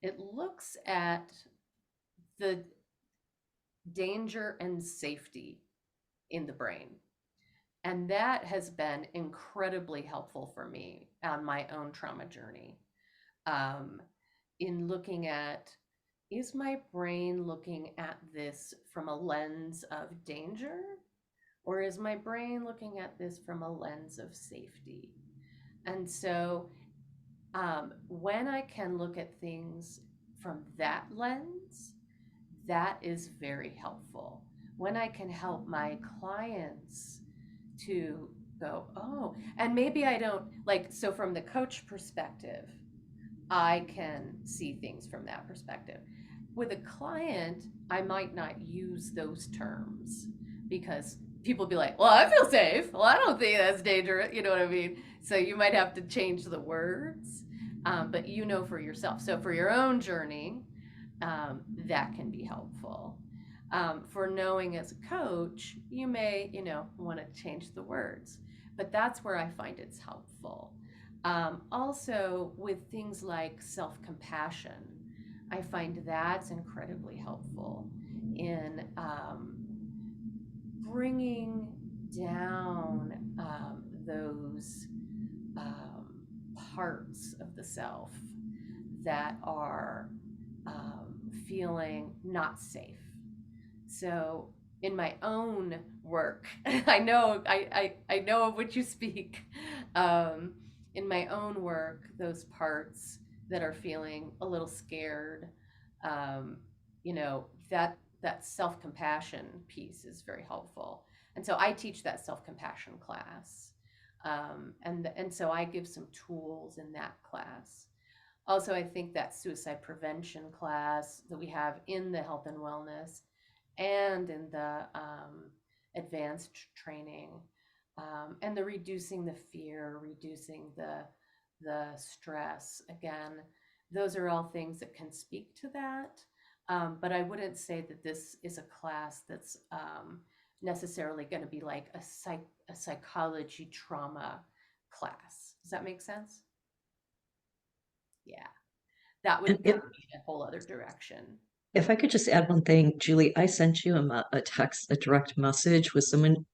it looks at the danger and safety in the brain. And that has been incredibly helpful for me on my own trauma journey. In looking at, is my brain looking at this from a lens of danger? Or is my brain looking at this from a lens of safety? And so when I can look at things from that lens, that is very helpful. When I can help my clients to go, oh, and maybe I don't, so from the coach perspective, I can see things from that perspective. With a client, I might not use those terms because people be like, well, I feel safe. Well, I don't think that's dangerous. You know what I mean? So you might have to change the words. but you know for yourself. So for your own journey, that can be helpful. For knowing as a coach, you may, want to change the words, but that's where I find it's helpful. Also, with things like self-compassion, I find that's incredibly helpful in bringing down those parts of the self that are feeling not safe. So in my own work, I know of which you speak. In my own work, those parts that are feeling a little scared, that self-compassion piece is very helpful. And so I teach that self-compassion class. And so I give some tools in that class. Also, I think that suicide prevention class that we have in the health and wellness and in the advanced training, and the reducing the fear, reducing the stress. Again, those are all things that can speak to that. But I wouldn't say that this is a class that's necessarily going to be like a psychology trauma class. Does that make sense? Yeah, that would And be a whole other direction. if I could just add one thing, Julie, I sent you a text, a direct message with someone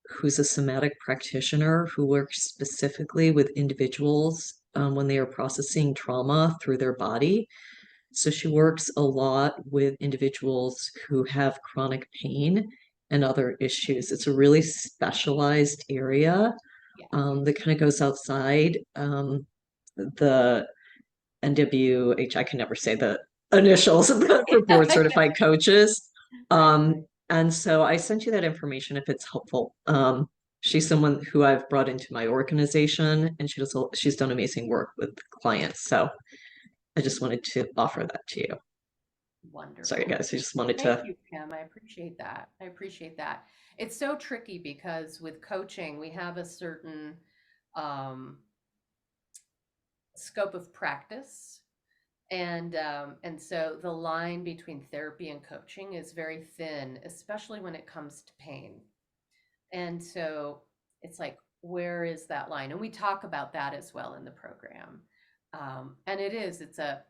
who's a somatic practitioner who works specifically with individuals when they are processing trauma through their body. So she works a lot with individuals who have chronic pain and other issues. It's a really specialized area that kind of goes outside the NWH. I can never say the initials for board certified coaches. And so I sent you that information if it's helpful. She's someone who I've brought into my organization, and she's done amazing work with clients. So I just wanted to offer that to you. Wonderful. Sorry, guys. I just wanted Thank you, Kim. I appreciate that. It's so tricky because with coaching, we have a certain scope of practice. And so the line between therapy and coaching is very thin, especially when it comes to pain. And so it's like, where is that line? And we talk about that as well in the program. And it's a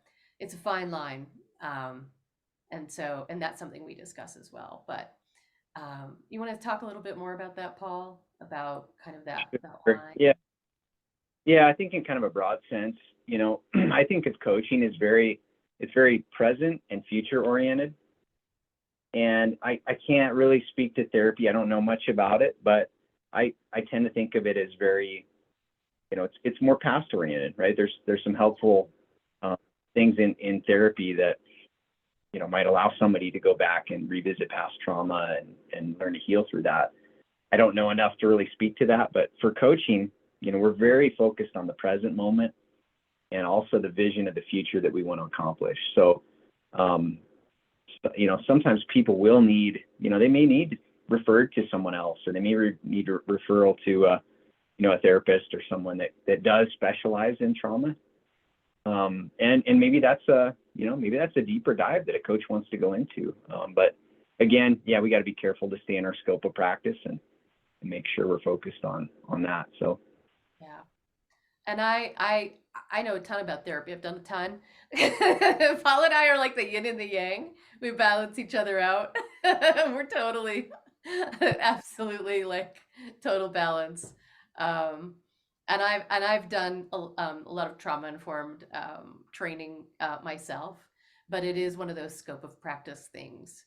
fine line. And that's something we discuss as well. But you want to talk a little bit more about that, Paul, about kind of that line? Yeah, I think in kind of a broad sense, I think of coaching is it's very present and future oriented. And I can't really speak to therapy. I don't know much about it, but I tend to think of it as very, it's more past oriented, right? There's some helpful things in therapy that, might allow somebody to go back and revisit past trauma and learn to heal through that. I don't know enough to really speak to that, but for coaching, we're very focused on the present moment and also the vision of the future that we want to accomplish. So, sometimes people will need, they may need referred to someone else, or they may need a referral to, a therapist or someone that does specialize in trauma. And maybe that's a deeper dive that a coach wants to go into. But again, we got to be careful to stay in our scope of practice and make sure we're focused on that. So. Yeah. And I know a ton about therapy. I've done a ton. Paul and I are like the yin and the yang. We balance each other out. We're totally, absolutely like total balance. And I've done a lot of trauma informed training myself, but it is one of those scope of practice things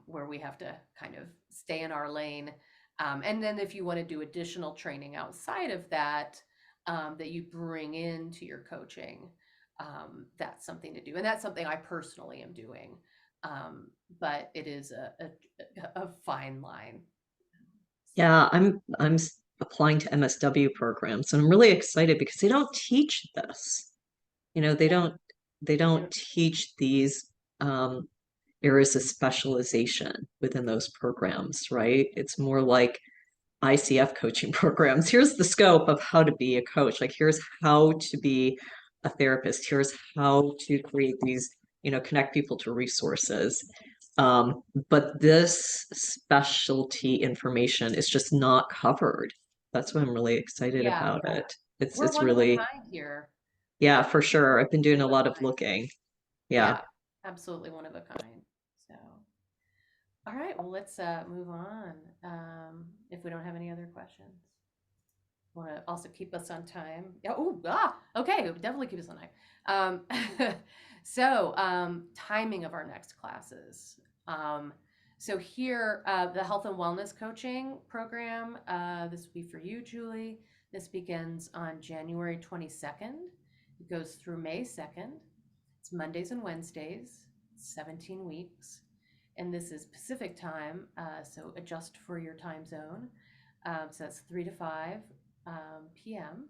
where we have to kind of stay in our lane. And then if you want to do additional training outside of that, that you bring into your coaching, that's something to do. And that's something I personally am doing. But it is a fine line. Yeah, I'm applying to MSW programs, and I'm really excited because they don't teach this. They don't teach these areas of specialization within those programs, right? It's more like ICF coaching programs. Here's the scope of how to be a coach. Like, here's how to be a therapist. Here's how to create these, connect people to resources. But this specialty information is just not covered. That's why I'm really excited Yeah, about it. It's we're it's one of a really, kind here. yeah, Yeah, for sure. I've been doing a one of lot a of kind. looking. Yeah. Yeah, absolutely one of a kind. So, all right, well, let's move on. If we don't have any other questions, want to also keep us on time. Yeah. Oh, okay. Definitely keep us on time. Timing of our next classes. So here, the health and wellness coaching program. This will be for you, Julie. This begins on January 22nd. It goes through May 2nd. It's Mondays and Wednesdays, 17 weeks. And this is Pacific time, so adjust for your time zone. So that's 3 to 5 p.m.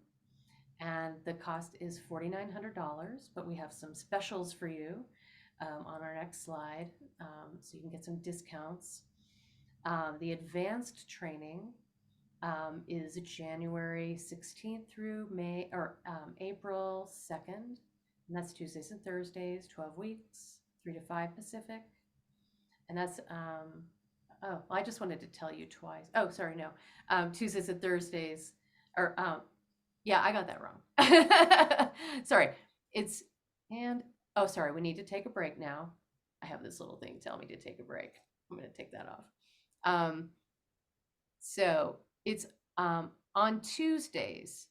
And the cost is $4,900, but we have some specials for you on our next slide, so you can get some discounts. The advanced training is January 16th through April 2nd. And that's Tuesdays and Thursdays, 12 weeks, 3 to 5 Pacific. And that's, I just wanted to tell you twice. Oh, sorry, no. Tuesdays and Thursdays, or, yeah, I got that wrong. Sorry. Sorry, we need to take a break now. I have this little thing telling me to take a break. I'm going to take that off. So it's on Tuesdays,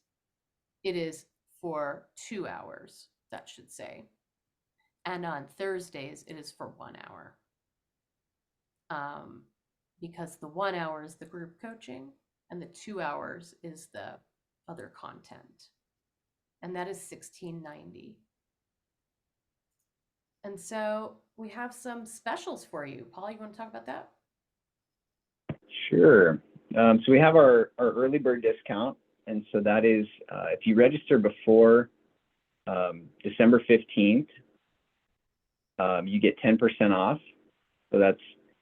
it is for 2 hours, that should say. And on Thursdays, it is for 1 hour. Because the 1 hour is the group coaching and the 2 hours is the other content. And that is $1,690. And so we have some specials for you. Paul, you want to talk about that? Sure. So we have our early bird discount. And so that is, if you register before December 15th, you get 10% off. So that's,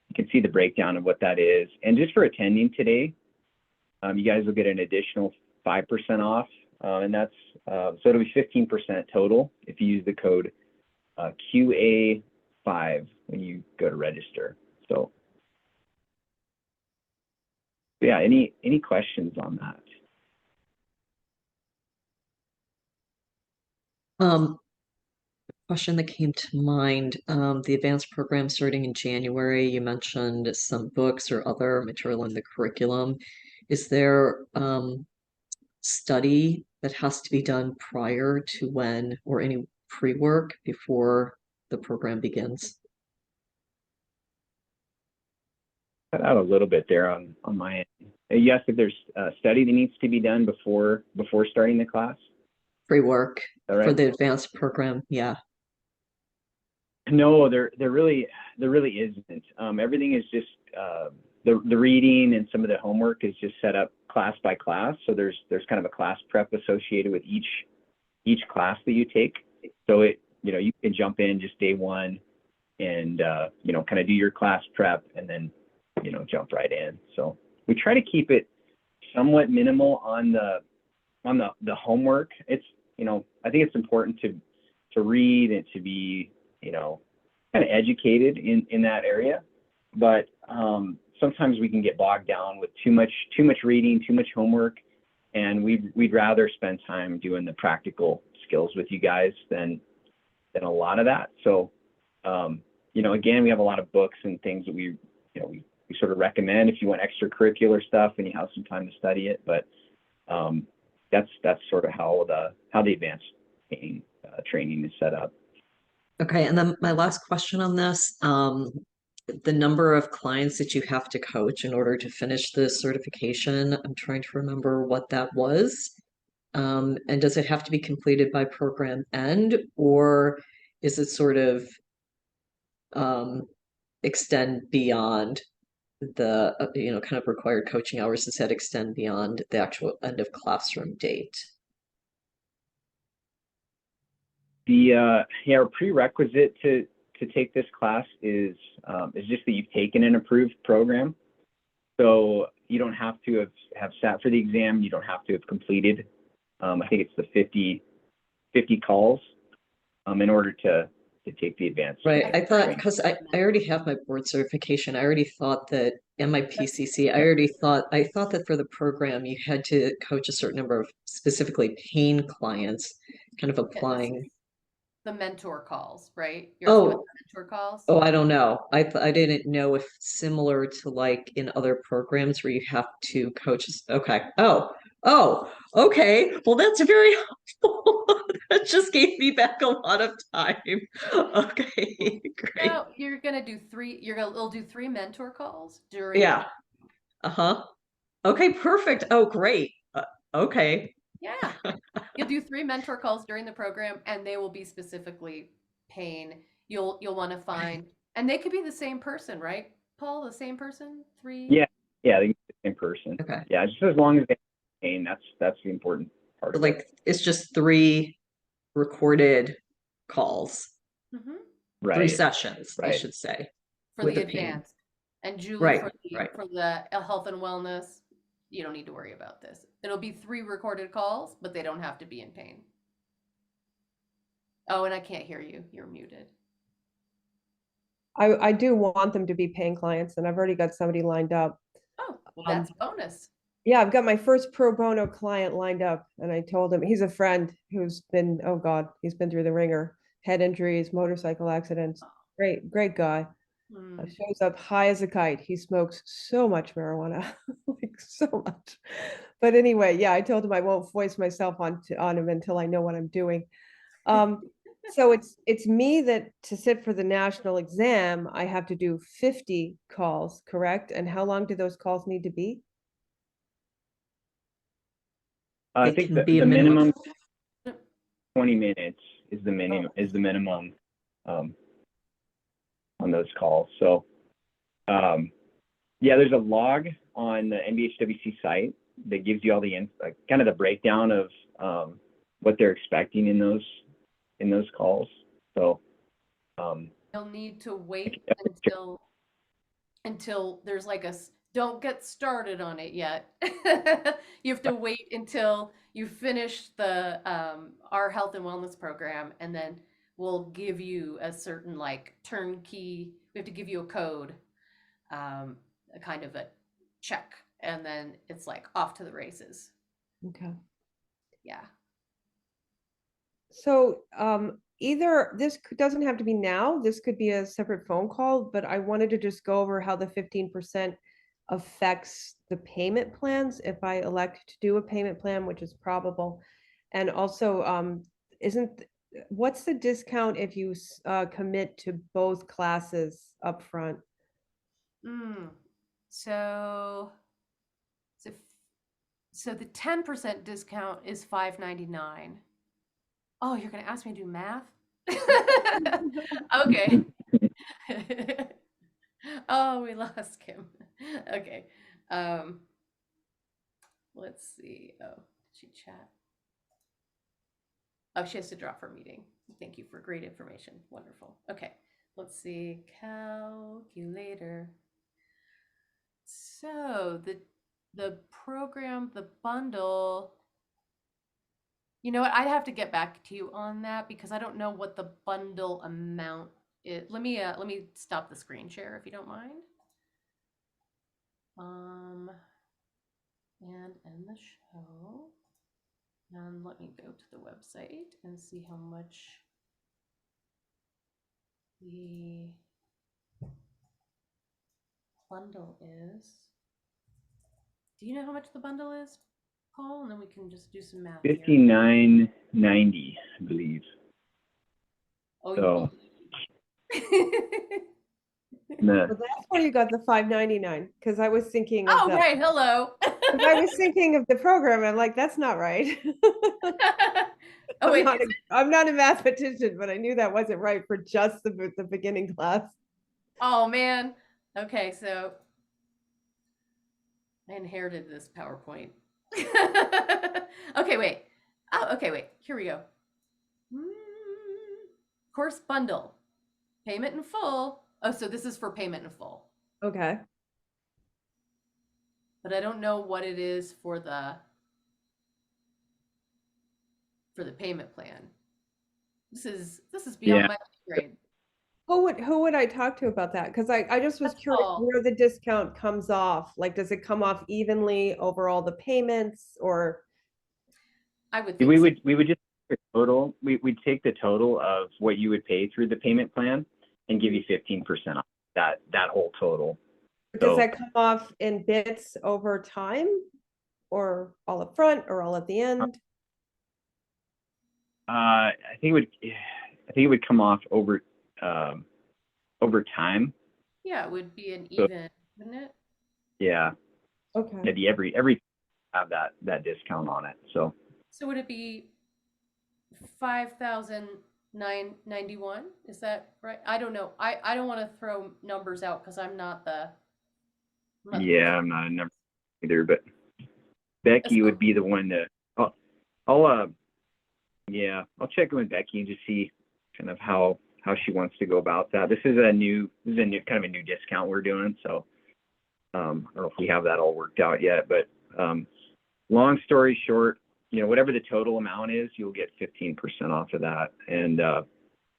you can see the breakdown of what that is. And just for attending today, you guys will get an additional 5% off. And that's, so it'll be 15% total if you use the code QA5 when you go to register. So yeah, any questions on that? Question that came to mind, the advanced program starting in January, you mentioned some books or other material in the curriculum. Is there study that has to be done prior to when, or any pre-work before the program begins? Cut out a little bit there on my end. Yes, if there's a study that needs to be done before starting the class. Pre-work All right. for the advanced program, yeah. No, there really isn't. Everything is just the reading and some of the homework is just set up class by class. So there's kind of a class prep associated with each class that you take. So you can jump in just day one and kind of do your class prep and then jump right in. So we try to keep it somewhat minimal on the homework. It's I think it's important to read and to be kind of educated in that area, but sometimes we can get bogged down with too much reading, too much homework, and we'd rather spend time doing the practical skills with you guys than a lot of that. So again, we have a lot of books and things that we sort of recommend if you want extracurricular stuff and you have some time to study it, but that's sort of how the advanced training is set up. Okay, and then my last question on this, the number of clients that you have to coach in order to finish the certification, I'm trying to remember what that was. And does it have to be completed by program end, or is it sort of extend beyond the kind of required coaching hours? Does that extend beyond the actual end of classroom date? Our prerequisite to take this class is just that you've taken an approved program. So you don't have to have sat for the exam. You don't have to have completed. I think it's the 50 calls in order to take the advanced. Right. I thought, training. because I already have my board certification, I already thought that, and my PCC, I thought that for the program, you had to coach a certain number of specifically pain clients, kind of Yeah, this applying. is the mentor calls, right? You're asking about Oh, the mentor calls? oh, I don't know. I didn't know if similar to like in other programs where you have to coach. Okay. Oh, okay. Well, that's very helpful. That just gave me back a lot of time. Okay, great. Now you're gonna do you'll do 3 mentor calls during the Yeah. Uh-huh. Okay, perfect. Oh, great. Okay. Yeah. You'll do 3 mentor calls during the program, and they will be specifically pain. You'll want to find, and they could be the same person, right? Paul, the same person? 3? Yeah, yeah, they can be the same person. Okay. Yeah, just as long as they pain, that's the important part. So, Of it. like, it's just 3 recorded calls, Mm-hmm. 3 Right, sessions, I right. should say, For with the the pain. advanced. And Julie Right, for right. the health and wellness, you don't need to worry about this. It'll be 3 recorded calls, but they don't have to be in pain. Oh, and I can't hear you. You're muted. I do want them to be paying clients, and I've already got somebody lined up. Oh, well, that's a bonus. Yeah, I've got my first pro bono client lined up, and I told him he's a friend who's been, oh God, he's been through the ringer, head injuries, motorcycle accidents. Great guy. Hmm. Shows up high as a kite. He smokes so much marijuana, like so much. But anyway, yeah, I told him I won't voice myself on him until I know what I'm doing. So it's me that to sit for the national exam, I have to do 50 calls, correct? And how long do those calls need to be? I It think can be a the minimum. 20 minutes is the minimum on those calls. So yeah, there's a log on the NBHWC site that gives you all the kind of the breakdown of what they're expecting in those calls. So You'll need to wait Okay. until there's like don't get started on it yet. You have to wait until you finish the our health and wellness program, and then we'll give you a certain like turnkey. We have to give you a code, a kind of a check, and then it's like off to the races. Okay. Yeah. So either this doesn't have to be now, this could be a separate phone call, but I wanted to just go over how the 15% affects the payment plans if I elect to do a payment plan, which is probable. And also, what's the discount if you commit to both classes up front? So, so, so the 10% discount is $5.99. Oh, you're gonna ask me to do math? Okay. Oh, we lost Kim. Okay. Let's see. Oh, did she chat? Oh, she has to drop her meeting. Thank you for great information. Wonderful. Okay. Let's see. Calculator. So the program, the bundle. You know what? I'd have to get back to you on that because I don't know what the bundle amount is. Let me stop the screen share if you don't mind. And end the show. And let me go to the website and see how much the bundle is. Do you know how much the bundle is, Paul? And then we can just do some math here. $59.90, I believe. Oh, So Well, that's where you got the $5.99 because I was thinking of oh, right. Hello. I was thinking of the program. I'm like, that's not right. Oh, wait. I'm not a mathematician, but I knew that wasn't right for just the beginning class. Oh, man. Okay, so I inherited this PowerPoint. Okay, wait. Oh, okay, wait. Here we go. Course bundle. Payment in full. Oh, so this is for payment in full. Okay. But I don't know what it is for the payment plan. This is Yeah. beyond my grade. Who would I talk to about that? Because I just was That's curious all. where the discount comes off. Like, does it come off evenly over all the payments or? I would think so. We would just take the total. We'd take the total of what you would pay through the payment plan and give you 15% off that whole total. Does So that come off in bits over time or all up front or all at the end? I think it would come off over time. Yeah, it would be an So even, wouldn't it? yeah, Okay. maybe every have that discount on it. So So would it be 5,991? Is that right? I don't know. I don't want to throw numbers out because I'm not the yeah, I'm not a number either, but Becky So- would be the one to. I'll yeah, I'll check in with Becky and just see kind of how she wants to go about that. This is a new kind of a new discount we're doing, so I don't know if we have that all worked out yet, but long story short, whatever the total amount is, you'll get 15% off of that. And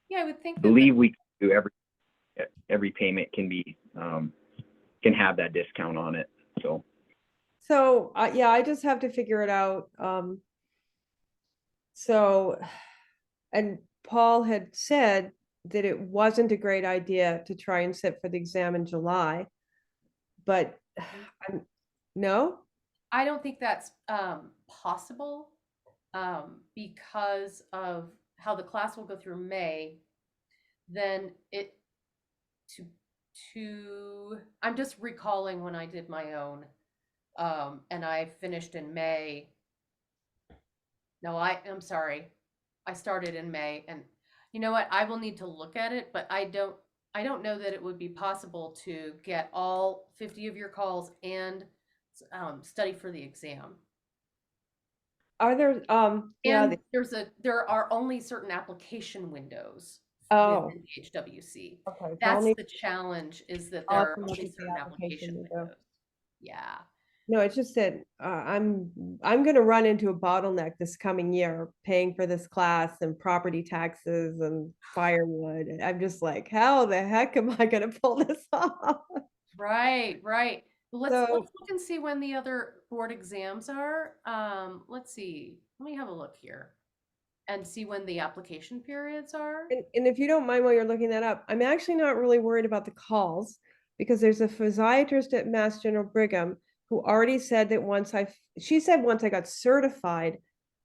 yeah, I would think I that believe we can do every payment can have that discount on it. So, yeah, I just have to figure it out. So, and Paul had said that it wasn't a great idea to try and sit for the exam in July, but no? I don't think that's possible because of how the class will go through May. Then I'm just recalling when I did my own, and I finished in May. No, I'm sorry. I started in May, and you know what? I will need to look at it, but I don't know that it would be possible to get all 50 of your calls and study for the exam. Are there, yeah, And there are only certain application windows oh, within the HWC. okay. So I'll That's need, the challenge, is that I'll there have are to look only at the certain application application window. windows. Yeah. No, it's just that I'm gonna run into a bottleneck this coming year, paying for this class and property taxes and firewood. And I'm just like, how the heck am I gonna pull this off? Right, right. Let's So look and see when the other board exams are. Let's see. Let me have a look here and see when the application periods are. And if you don't mind while you're looking that up, I'm actually not really worried about the calls because there's a physiatrist at Mass General Brigham who already said that she said once I got certified,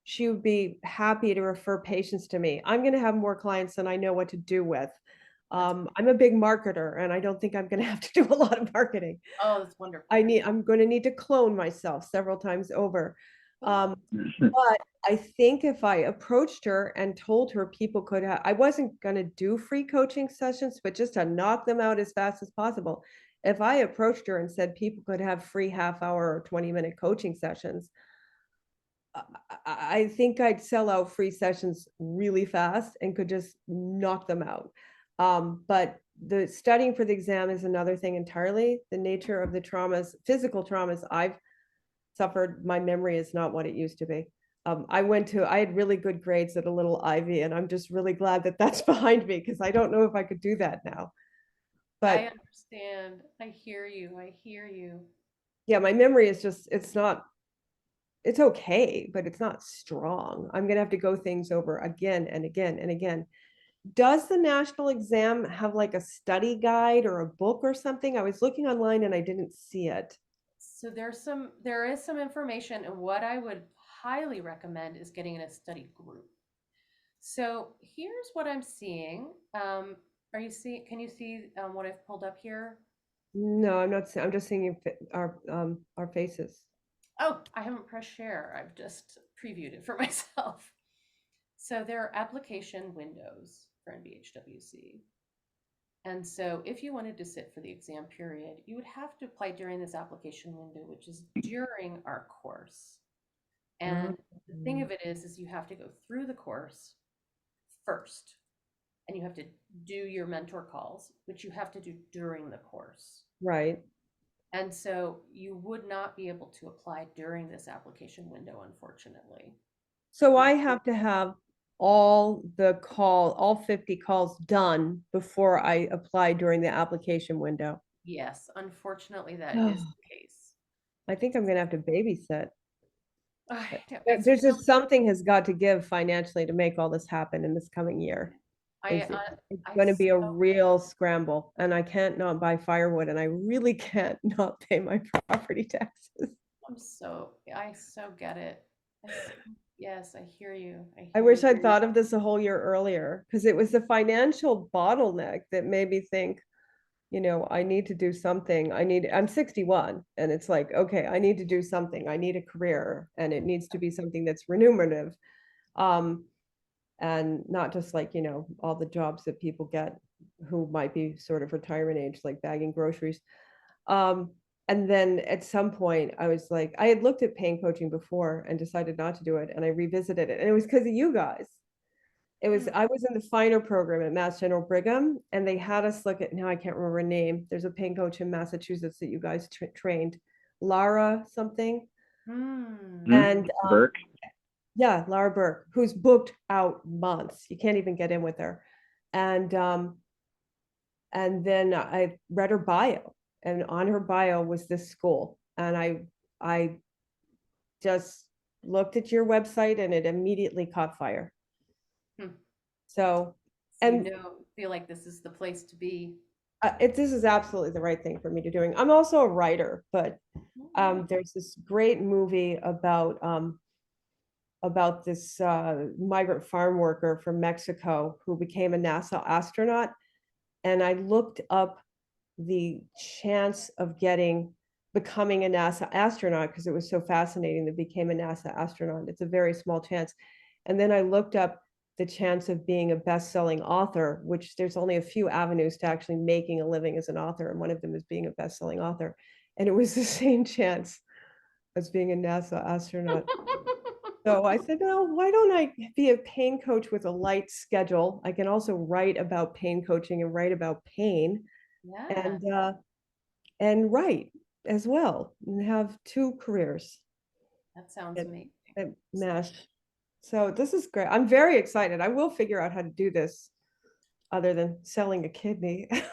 she would be happy to refer patients to me. I'm going to have more clients than I know what to do with. I'm a big marketer and I don't think I'm going to have to do a lot of marketing. Oh, that's wonderful. I'm going to need to clone myself several times over. But I think if I approached her and told her people could have, I wasn't going to do free coaching sessions, but just to knock them out as fast as possible. If I approached her and said people could have free half-hour or 20-minute coaching sessions, I think I'd sell out free sessions really fast and could just knock them out. But the studying for the exam is another thing entirely. The nature of the traumas, physical traumas I've suffered, my memory is not what it used to be. I had really good grades at a little Ivy, and I'm just really glad that that's behind me because I don't know if I could do that now. But I understand. I hear you. I hear you. yeah, my memory is just, it's okay, but it's not strong. I'm gonna have to go things over again and again and again. Does the national exam have like a study guide or a book or something? I was looking online and I didn't see it. So there is some information, and what I would highly recommend is getting in a study group. So here's what I'm seeing. Can you see what I've pulled up here? No, I'm not. I'm just seeing our faces. Oh, I haven't pressed share. I've just previewed it for myself. So there are application windows for NBHWC. And so if you wanted to sit for the exam period, you would have to apply during this application window, which is during our course. And the thing of it is you have to go through the course first, and you have to do your mentor calls, which you have to do during the course. Right. And so you would not be able to apply during this application window, unfortunately. So I have to have all 50 calls done before I applied during the application window. Yes, unfortunately, that is the case. I think I'm gonna have to babysit. I know, it's There's real. just something has got to give financially to make all this happen in this coming year. It's, it's I going to be a so real scramble, and I can't not buy firewood, and I really can't not pay my property taxes. I so get it. Yes, I hear you. I wish I'd thought of this a whole year earlier, because it was the financial bottleneck that made me think, I need to do something. I'm 61, and it's like, okay, I need to do something. I need a career, and it needs to be something that's remunerative. And not just like, all the jobs that people get who might be sort of retirement age, like bagging groceries. And then at some point I was like, I had looked at pain coaching before and decided not to do it. And I revisited it. And it was because of you guys. I was in the finer program at Mass General Brigham, and they had us look at, now I can't remember her name. There's a pain coach in Massachusetts that you guys trained, Lara something. And Burke. yeah, Lara Burke, who's booked out months. You can't even get in with her. And then I read her bio, and on her bio was this school. And I just looked at your website, and it immediately caught fire. So, and feel like this is the place to be. this is absolutely the right thing for me to doing. I'm also a writer, but there's this great movie about this migrant farm worker from Mexico who became a NASA astronaut. And I looked up the chance of becoming a NASA astronaut because it was so fascinating that became a NASA astronaut. It's a very small chance. And then I looked up the chance of being a best-selling author, which there's only a few avenues to actually making a living as an author. And one of them is being a best-selling author. And it was the same chance as being a NASA astronaut. So I said, no, why don't I be a pain coach with a light schedule? I can also write about pain coaching and write about pain, and write as well, and have two careers That sounds amazing. at Mesh. So this is great. I'm very excited. I will figure out how to do this other than selling a kidney. It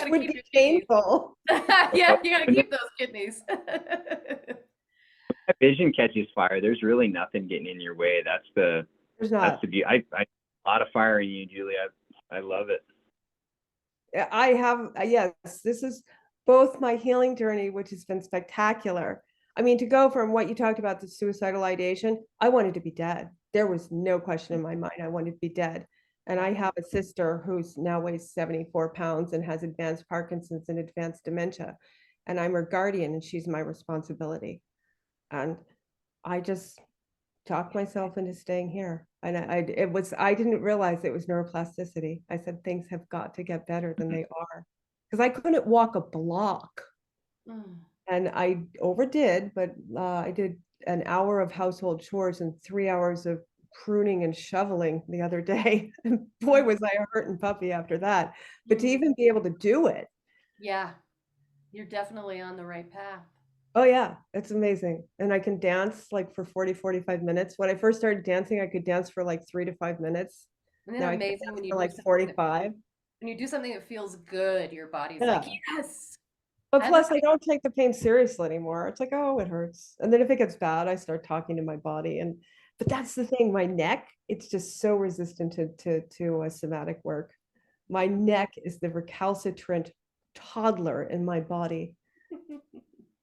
would be painful. Yeah, you gotta keep those kidneys. Vision catches fire. There's really nothing getting in your way. That's the beauty. I a lot of fire in you, Julie. I love it. I have, yes, this is both my healing journey, which has been spectacular. I mean, to go from what you talked about, the suicidal ideation, I wanted to be dead. There was no question in my mind. I wanted to be dead. And I have a sister who's now weighs 74 pounds and has advanced Parkinson's and advanced dementia. And I'm her guardian, and she's my responsibility. And I just talked myself into staying here. And I didn't realize it was neuroplasticity. I said, things have got to get better than they are. Because I couldn't walk a block. And I overdid, but I did an hour of household chores and 3 hours of pruning and shoveling the other day. And boy, was I a hurting puppy after that. But to even be able to do it. Yeah, you're definitely on the right path. Oh yeah, it's amazing. And I can dance like for 40, 45 minutes. When I first started dancing, I could dance for like 3 to 5 minutes. Isn't it amazing when you do like 45? When you do something that feels good, your body's like, yes. But plus I don't take the pain seriously anymore. It's like, oh, it hurts. And then if it gets bad, I start talking to my body. But that's the thing, my neck, it's just so resistant to somatic work. My neck is the recalcitrant toddler in my body.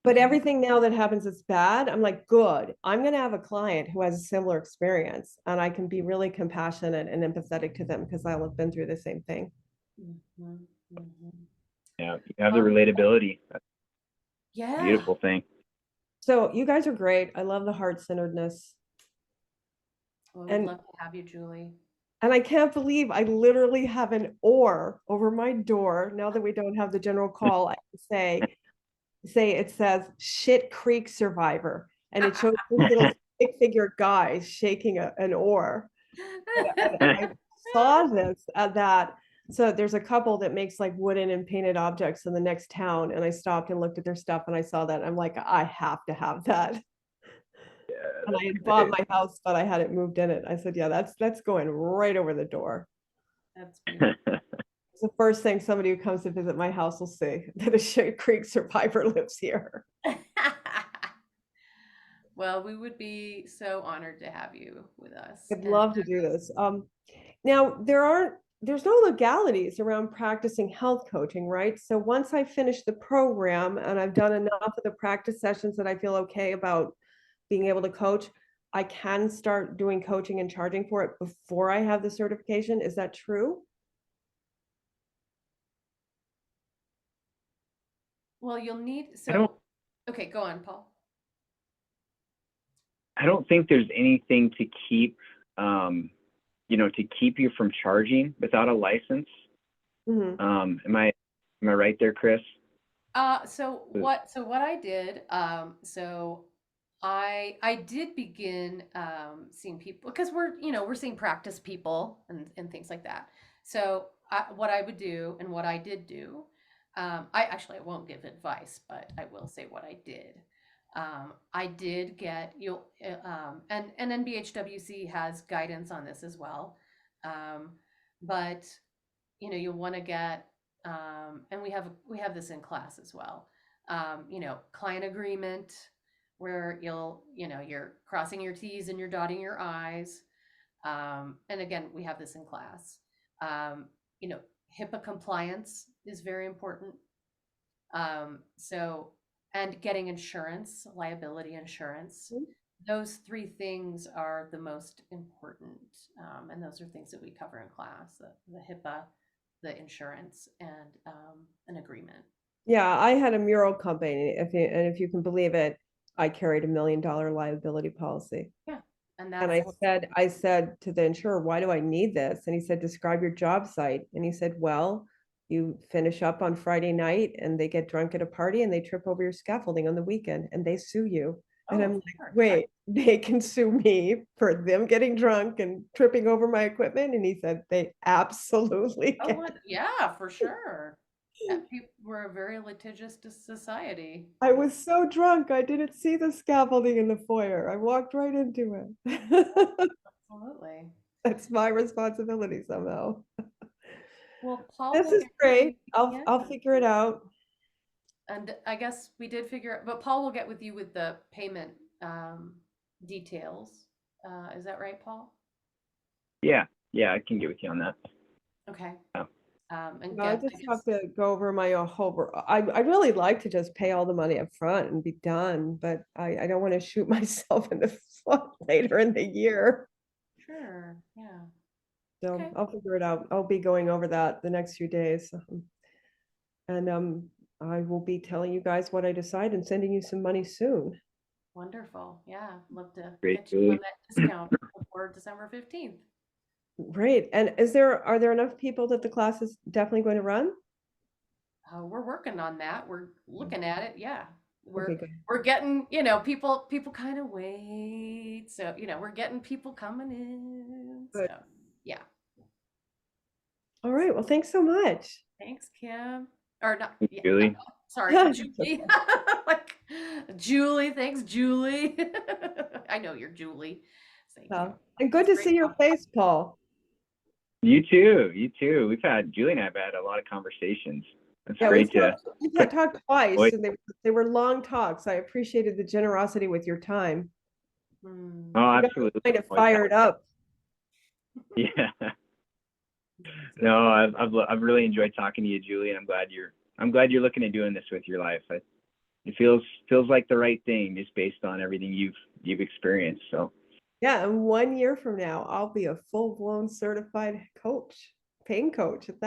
But everything now that happens that's bad, I'm like, good. I'm going to have a client who has a similar experience, and I can be really compassionate and empathetic to them because I'll have been through the same thing. Yeah, you have the relatability. That's a beautiful thing. So you guys are great. I love the heart-centeredness. Well, we'd love to have you, Julie. And I can't believe I literally have an oar over my door. Now that we don't have the general call, I can say it says Shit Creek Survivor, and it shows this little stick-figure guy shaking an oar. And I saw this at that. So there's a couple that makes like wooden and painted objects in the next town, and I stopped and looked at their stuff, and I saw that. I'm like, I have to have that. Yes. And I had bought my house, but I hadn't moved in it. I said, yeah, that's going right over the door. That's beautiful. It's the first thing somebody who comes to visit my house will see, that a Shade Creek survivor lives here. Well, we would be so honored to have you with us. I'd And love to do this. Now there's no legalities around practicing health coaching, right? So once I finish the program and I've done enough of the practice sessions that I feel okay about being able to coach, I can start doing coaching and charging for it before I have the certification. Is that true? well, you'll need, I don't okay, go on, Paul. I don't think there's anything to keep to keep you from charging without a license. Mhm. Am I right there, Chris? So what I did, so I did begin seeing people because we're seeing practice people and things like that. So what I would do and what I did do, I won't give advice, but I will say what I did. I did get and NBHWC has guidance on this as well, but you'll want to get and we have this in class as well. Client agreement where you're crossing your T's and you're dotting your I's. And again, we have this in class. Um, you know, HIPAA compliance is very important. So, and getting insurance, liability insurance. Mhm. Those three things are the most important. And those are things that we cover in class, the HIPAA, the insurance, and an agreement. Yeah, I had a mural company, if you can believe it, I carried $1 million liability policy. Yeah. And And that's I said to the insurer, why do I need this? And he said, describe your job site. And he said, well, you finish up on Friday night and they get drunk at a party and they trip over your scaffolding on the weekend and they sue you. And Oh, I'm of like, course. wait, they can sue me for them getting drunk and tripping over my equipment? And he said, they absolutely Oh, can. yeah, for sure. We're a very litigious society. I was so drunk, I didn't see the scaffolding in the foyer. I walked right into it. Absolutely. That's my responsibility somehow. Well, Paul This will is get with great. you. Yeah. I'll figure it out. And I guess we did figure out, but Paul will get with you with the payment details. Is that right, Paul? Yeah, I can get with you on that. Okay. Yeah. And I get, just have to go over my whole, I really like to just pay all the money up front and be done, but I don't want to shoot myself in the foot later in the year. sure. Yeah. So Okay. I'll figure it out. I'll be going over that the next few days. And I will be telling you guys what I decide and sending you some money soon. Wonderful. Yeah. Love to Great, get you on Julie. that discount before December 15th. Great. And are there enough people that the class is definitely going to run? We're working on that. We're looking at it. Yeah. Okay, good. We're getting, people kind of wait. So, we're getting people coming in. Good. So, yeah. All right. Well, thanks so much. Thanks, Kim. Or not, yeah, Julie. sorry, Julie. Like, Julie, thanks, Julie. I know you're Julie. Thank you. And good That's to great see your talk. face, Paul. You too. Julie and I have had a lot of conversations. It's Yeah, great to. we had talked twice, Wait. and they were long talks. I appreciated the generosity with your time. Hmm. Oh, You got absolutely. kind of fired up. Yeah. No, I've really enjoyed talking to you, Julie, and I'm glad you're looking at doing this with your life. It feels like the right thing just based on everything you've experienced. So. Yeah, and 1 year from now, I'll be a full-blown certified coach, pain coach at that.